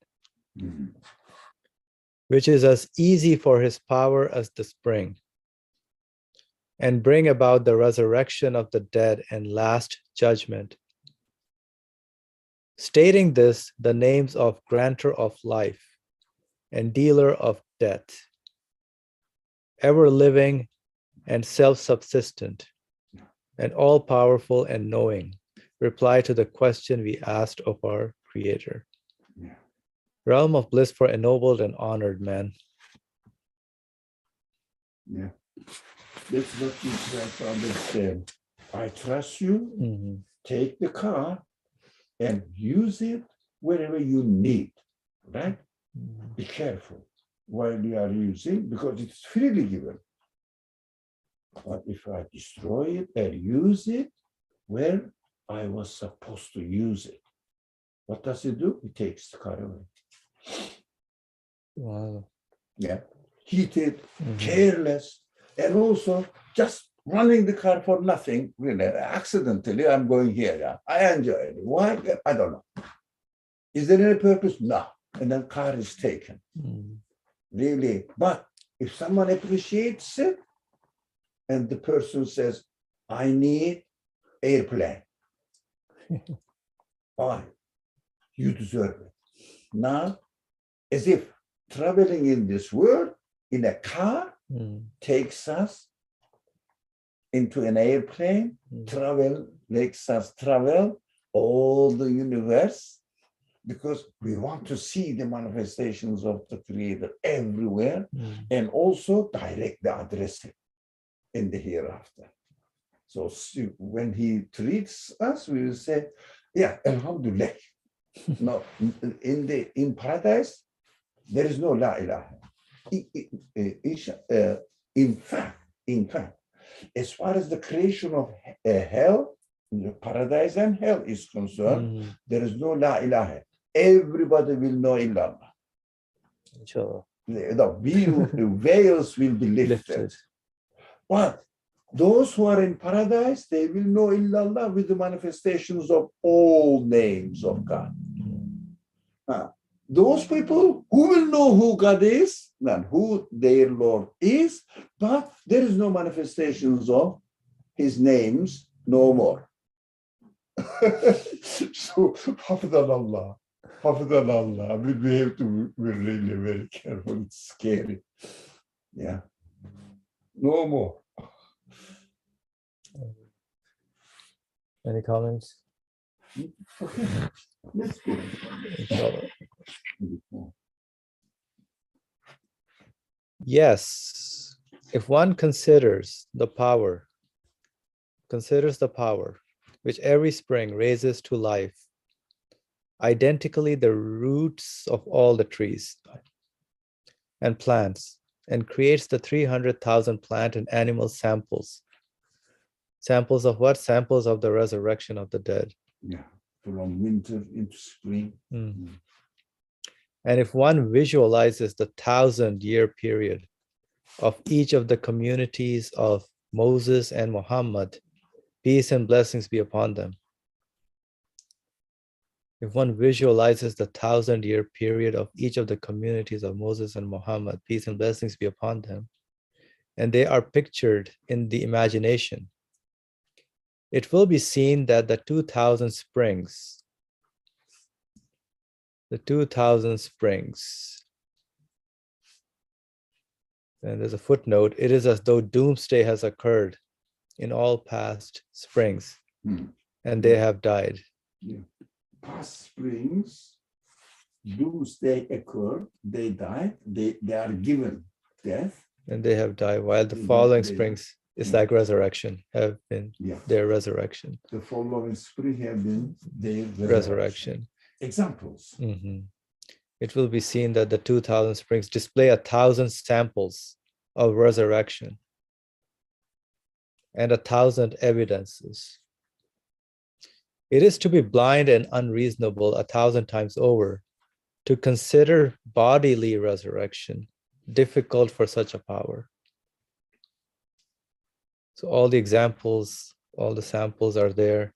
which is as easy for his power as the spring, and bring about the resurrection of the dead and last judgment. Stating this, the names of grantor of life and dealer of death, ever living and self-subsistent, and all-powerful and knowing, reply to the question we asked of our Creator. Yeah. Realm of bliss for ennobled and honored man. Yeah, that's what you try to understand. I trust you. Take the car and use it wherever you need, right? Be careful while you are using, because it's freely given. But if I destroy it and use it where I was supposed to use it, what does it do? It takes the car away. Wow. Yeah, heated, careless, and also just running the car for nothing. Really, accidentally, I'm going here. Yeah. I enjoy it. Why? I don't know. Is there any purpose? No. And then car is taken. Really. But if someone appreciates it, and the person says, I need airplane. Fine. You deserve it. Now, as if traveling in this world in a car takes us into an airplane, travel makes us travel all the universe, because we want to see the manifestations of the Creator everywhere, and also direct the address in the hereafter. So when he treats us, we will say, yeah, Alhamdulillah. No, in paradise, there is no La ilaha. In fact, as far as the creation of hell, paradise and hell is concerned, there is no La ilaha. Everybody will know illallah. Sure. The veils will be lifted. But those who are in paradise, they will know illallah with the manifestations of all names of God. Those people who will know who God is and who their Lord is, but there is no manifestations of his names no more. So, Hafidallah. We have to be really very careful. It's scary. Yeah. No more. Any comments? Okay. Let's go. Inshallah. Yes, if one considers the power which every spring raises to life, identically the roots of all the trees and plants, and creates the 300,000 plant and animal samples. Samples of what? Samples of the resurrection of the dead. Yeah, from winter into spring. And if one visualizes the 1,000-year period of each of the communities of Moses and Muhammad, peace and blessings be upon them. If one visualizes the 1,000-year period of each of the communities of Moses and Muhammad, peace and blessings be upon them, and they are pictured in the imagination, it will be seen that the 2,000 springs, and there's a footnote, it is as though doomsday has occurred in all past springs, and they have died. Yeah. Past springs, doomsday occurred, they died, they are given death. And they have died, while the Mhm. following They- springs is Yeah. like resurrection, have been Yeah. their resurrection. The following spring have been their Resurrection. Examples. Mhm. It will be seen that the 2,000 springs display 1,000 samples of resurrection and 1,000 evidences. It is to be blind and unreasonable 1,000 times over to consider bodily resurrection difficult for such a power. So all the examples, all the samples are there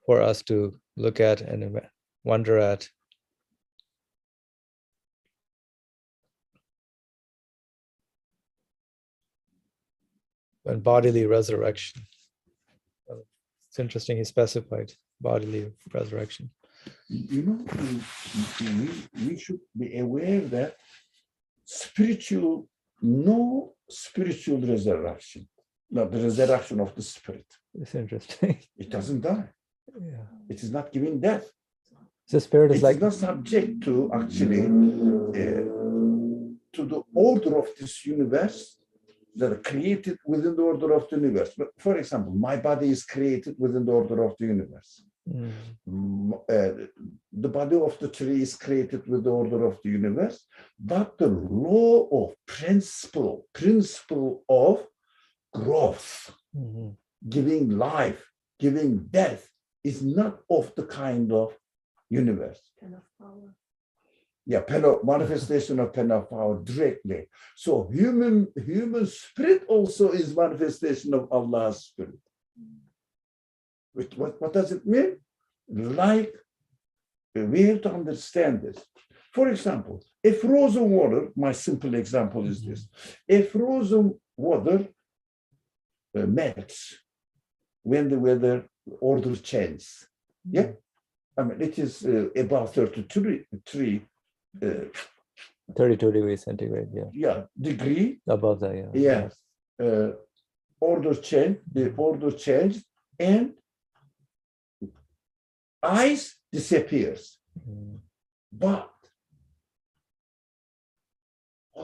for us to look at and wonder at. And bodily resurrection. It's interesting, he specified bodily resurrection. You know, we should be aware that no spiritual resurrection, not the resurrection of the spirit. It's interesting. It doesn't die. Yeah. It is not giving death. The spirit is It like is not subject to actually to the order of this universe that are created within the order of the universe. But for example, my body is created within the order of the universe. The body of the tree is created with the order of the universe, but the law of principle of growth, giving life, giving death, is not of the kind of universe. Kind of power. Yeah, manifestation of pen of power directly. So human spirit also is manifestation of Allah's spirit. What does it mean? Like, we have to understand this. For example, a frozen water, my simple example is this. A frozen water melts when the weather order changes. Yeah? I mean, it is about 32 degrees centigrade, degree. above that, yeah. Order change, the order changed, and ice disappears. But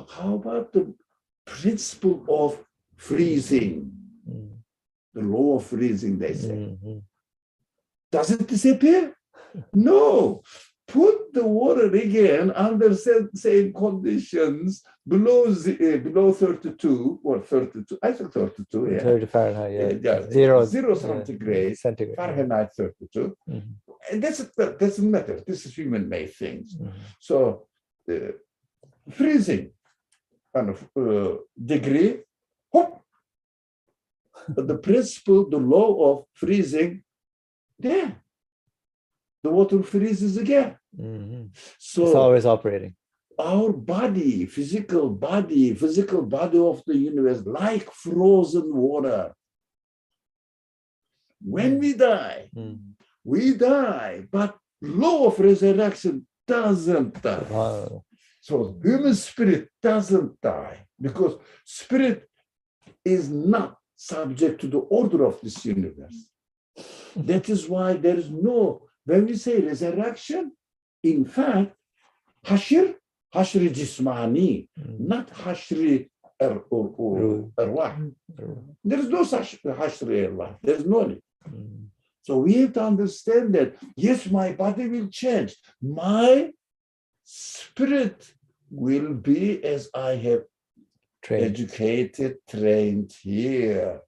how about the principle of freezing? The law of freezing, they say. Does it disappear? No. Put the water again under same conditions below 32 or 32. I think 32. Yeah. 30 Fahrenheit, yeah. Zero centigrade. Centigrade. Fahrenheit 32. And that doesn't matter. This is human-made things. So freezing kind of degree, hop. The principle, the law of freezing, there. The water freezes again. So it's always operating. Our body, physical body of the universe, like frozen water. When we die, but law of resurrection doesn't die. Wow. So human spirit doesn't die because spirit is not subject to the order of this universe. That is why there is no, when we say resurrection, in fact, hashri jismani, not hashri arwah. There is no such hashri arwah. There is no need. So we have to understand that, yes, my body will change. My spirit will be as I have educated, trained here.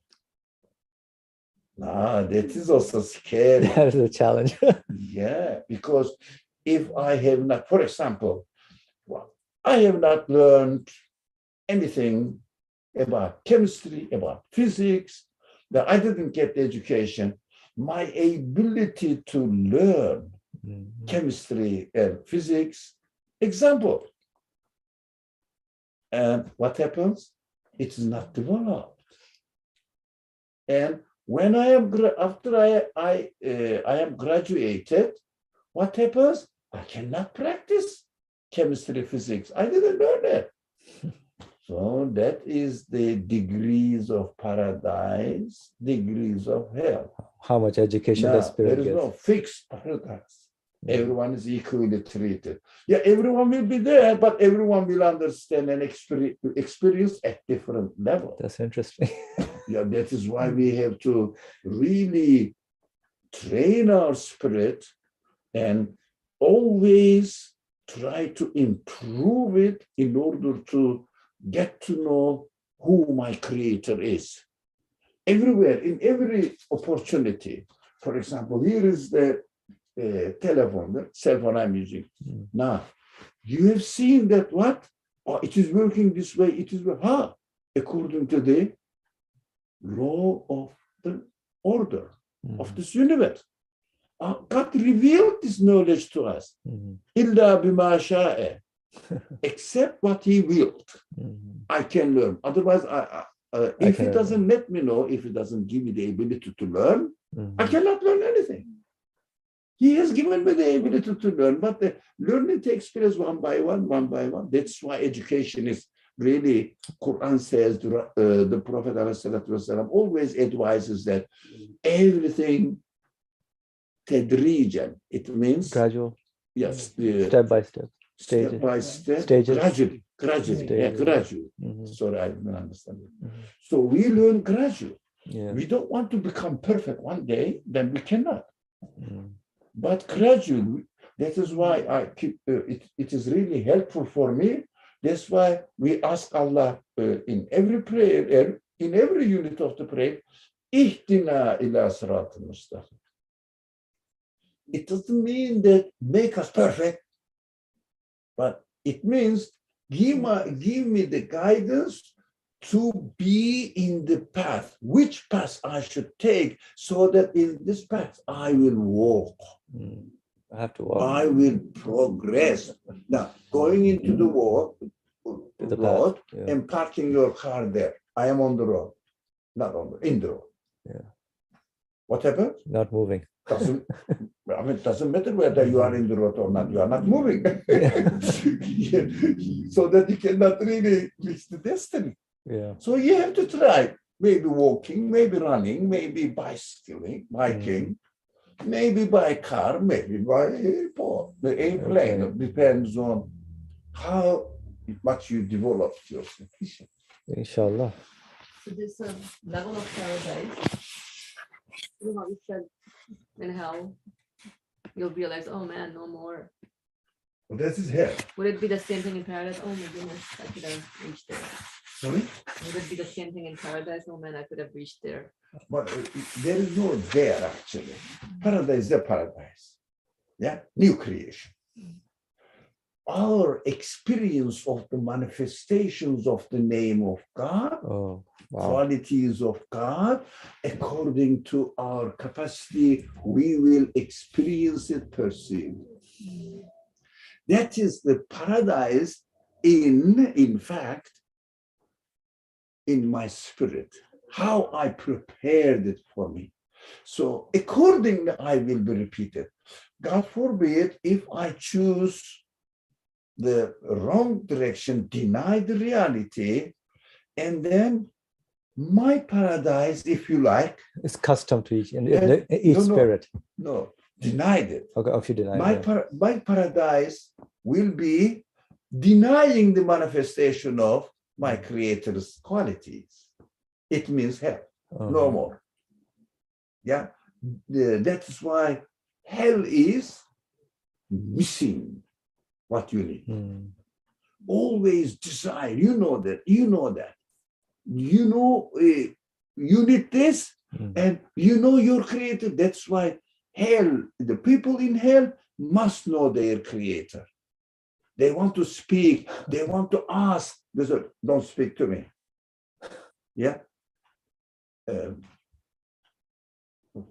That is also scary. That is a challenge. Yeah, because if I have not, for example, I have not learned anything about chemistry, about physics, that I didn't get the education, my ability to learn Mhm. chemistry and physics. Example. And what happens? It is not developed. And when I am after I am graduated, what happens? I cannot practice chemistry, physics. I didn't learn it. So that is the degrees of paradise, degrees of hell. How much education the Now, spirit there is gets. no fixed paradise. Mhm. Everyone is equally treated. Yeah, everyone will be there, but everyone will understand and experience at different levels. That's interesting. Yeah, that is why we have to really train our spirit and always try to improve it in order to get to know who my creator is. Everywhere, in every opportunity. For example, here is the telephone, the cell phone I'm using. Mm. Now, you have seen that what? Oh, it is working this way, it is, according to the law of the order of Mhm. this universe. God revealed this knowledge to us. Mhm. Illa bima sha'a. Except what he willed, Mhm. I can learn. Otherwise, if he cannot doesn't let me know, if he doesn't give me the ability to learn, I Mhm. cannot learn anything. He has given me the ability to learn, but the learning takes place one by one, one by one. That's why education is really, Quran says, the Prophet ﷺ always advises that everything tadrijan. It means, Gradual, yes, step by step, step stages. by step, Stages. gradually, Stages. gradually. Mhm. Sorry, I didn't understand it. Mhm. So we learn gradually. Yeah. We don't want to become perfect one day, then we cannot. Mhm. But gradually, that is why I keep it is really helpful for me. That's why we ask Allah in every prayer, in every unit of the prayer, Ihtina ila siratal mustaqim. It doesn't mean that make us perfect, but it means give me the guidance to be in the path, which path I should take, so that in this path I will walk. Mhm. I have to walk I will progress. Now, going into the walk, to the road path. Yeah. and parking your car there. I am on the road, not on in the road. Yeah. What happens? Not moving. Doesn't, I mean, it doesn't matter whether you are in the road or not. You are not moving. So that you cannot really reach the destiny. Yeah. So you have to try. Maybe walking, maybe running, maybe biking, maybe by car, maybe by airport, the airplane. Okay. It depends on how much you develop yourself. Inshallah. So this level of paradise, you know, how you said in hell, you'll realize, oh man, no more. Well, this is hell. Would it be the same thing in paradise? Oh my goodness, I could have reached there. Sorry? Would it be the same thing in paradise? Oh man, I could have reached there. But there is no there actually. Paradise is a paradise. Yeah, new creation. Our experience of the manifestations of the name of God, Oh, wow. qualities of God, according to our capacity, we will experience it, perceive. That is the paradise in fact, in my spirit, how I prepared it for me. So accordingly, I will be repeated. God forbid if I choose the wrong direction, deny the reality, and then my paradise, if you like, It's custom to each no, spirit. no, denied it. Okay, if you deny My, it. my paradise will be denying the manifestation of my creator's qualities. It means hell, no more. Yeah, that is why hell is missing what you need. Mm. Always desire, you know that, you need this, and you know your creator. That's why hell, the people in hell must know their creator. They want to speak, they want to ask. They say, don't speak to me. Yeah.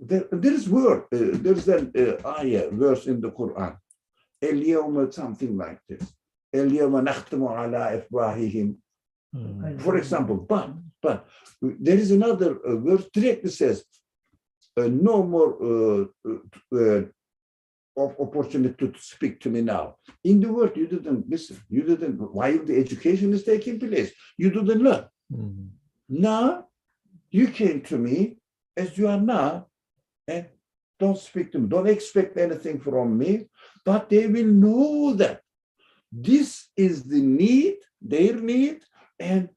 there is word, there's an ayah, verse in the Quran. اليوم, something like this. اليوم نختم على أفواههم. For example, but there is another verse directly says, no more of opportunity to speak to me now. In the word, you didn't listen. You didn't, while the education is taking place, you didn't learn. Now, you came to me as you are now, and don't speak to me. Don't expect anything from me, but they will know that this is the need, their need, and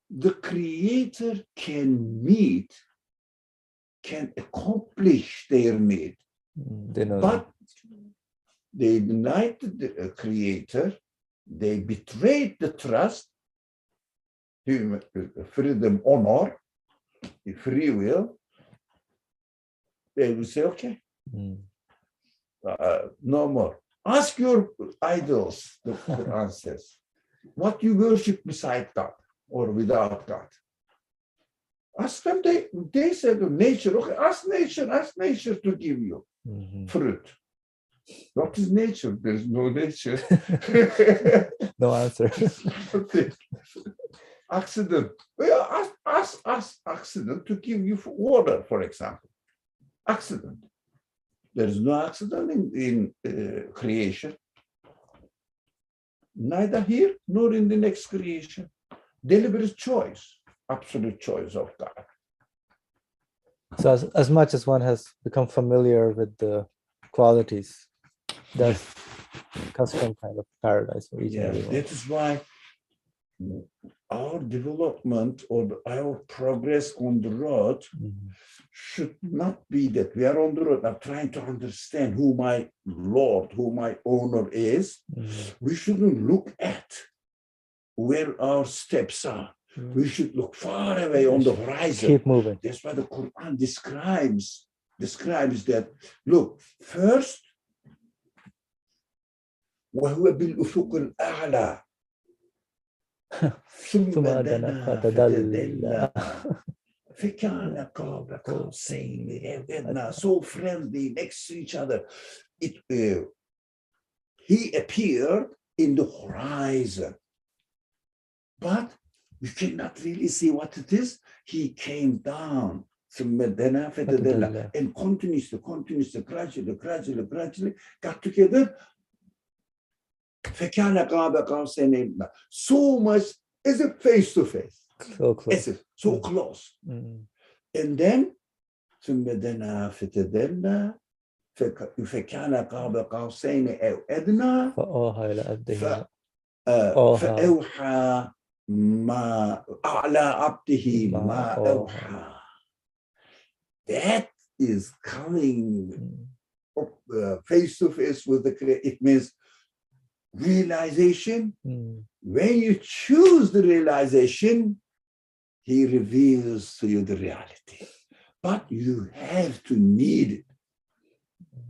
the Creator can meet, can accomplish their need. They know But they denied the Creator, they betrayed the trust, freedom, honor, free will. They will say, okay, no more. Ask your idols, the Quran says, what you worship beside God or without God. Ask them, they said nature, okay, ask nature to give you fruit. What is nature? There's no nature. no answer. Accident. Well, ask accident to give you water, for example. Accident. There is no accident in creation. Neither here nor in the next creation. Deliberate choice, absolute choice of God. So as much as one has become familiar with the qualities, that's custom kind of paradise for each and every one. That is why our development or our progress on the road should not be that we are on the road. I'm trying to understand who my Lord, who my owner is. We shouldn't look at where our steps are. We should look far away on the horizon. Keep moving. That's why the Quran describes that. Look, first, وهو بالأفق الأعلى ثم دنا فتدلى فكان قاب قوسين أدنى. So friendly next to each other. He appeared in the horizon, but you cannot really see what it is. He came down and continuously, gradually got together. So much as if face to face. So close. As if so close. And then فكان قاب قوسين أو أدنى فأوحى إلى عبده فأوحى ما أعلى عبده ما أوحى. That is coming face to face with the Creator. It means realization. When you choose the realization, He reveals to you the reality. But you have to need it.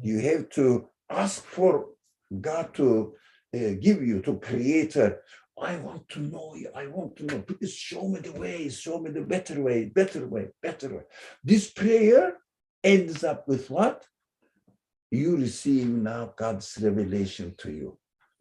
You have to ask for God to give you, to Creator. I want to know you. I want to know. Please show me the way. Show me the better way. This prayer ends up with what? You receive now God's revelation to you.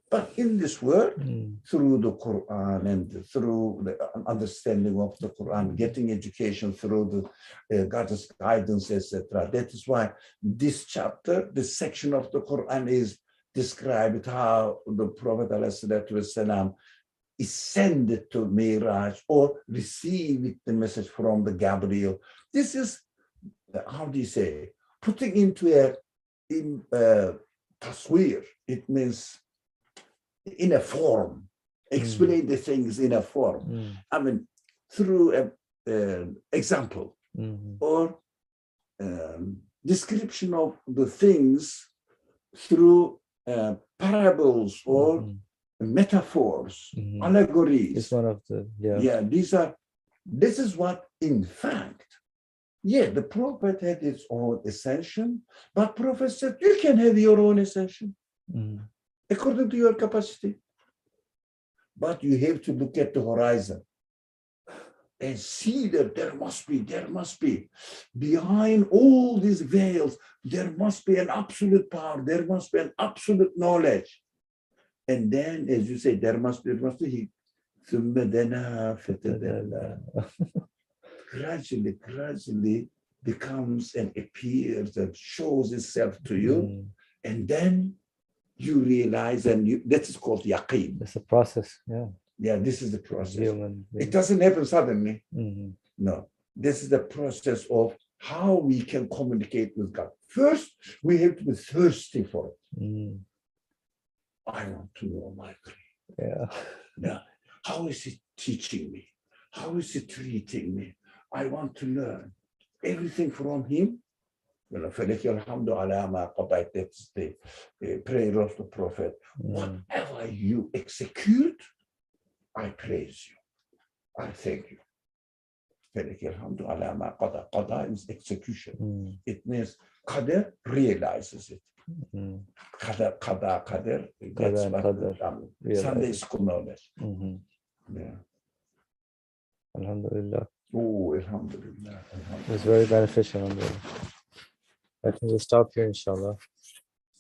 But in this world, through the Quran and through the understanding of the Quran, getting education through the God's guidance, etc. That is why this chapter, this section of the Quran is described how the Prophet ﷺ ascended to Miraj or received the message from the Gabriel. This is, how do you say, putting into a taswir. It means in a form, explain the things in a form. I mean, through an example or description of the things through parables or metaphors, allegories. It's one of the, this is what, in fact, the Prophet had his own ascension, but Prophet said, you can have your own ascension. According to your capacity. But you have to look at the horizon. and see that there must be, behind all these veils, there must be an absolute power, there must be an absolute knowledge. And then, as you say, there must be, ثم دنا فتدلى. Gradually becomes and appears and shows itself to you. And then you realize, and that is called yaqeen. It's a process. Yeah. Yeah, this is the process. Human. It doesn't happen suddenly. Mhm. No, this is the process of how we can communicate with God. First, we have to be thirsty for it. Mm. I want to know my Creator. Yeah. Yeah. How is He teaching me? How is He treating me? I want to learn everything from Him. فلك الحمد على ما قضيت. That's the prayer of the Prophet. Whatever you execute, I praise you. I thank you. فلك الحمد على ما قضى. قضى is execution. It means qadr realizes it. Qadr. That's what Sunday school knowledge. Yeah. Alhamdulillah. Oh, alhamdulillah. It was very beneficial. I think we'll stop here, inshallah.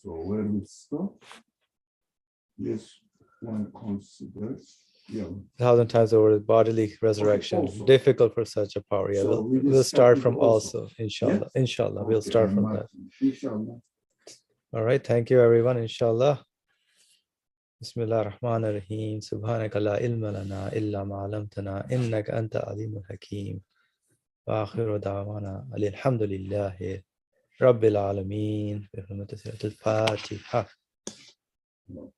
So where we stop? Yes, one considers. Yeah. 1,000 times over bodily resurrection. Also. Difficult for such a power. Yeah, So we'll start from also. inshallah. Yes? Inshallah, we'll start from that. Inshallah. All right. Thank you, everyone. Inshallah. Bismillah ar-Rahman ar-Rahim. Subhanaka la ilma lana illa ma 'allamtana innaka anta alimul hakim. Wa akhiru da'wana alhamdulillahi rabbil alameen. Bi hurmati Suratul Fatiha.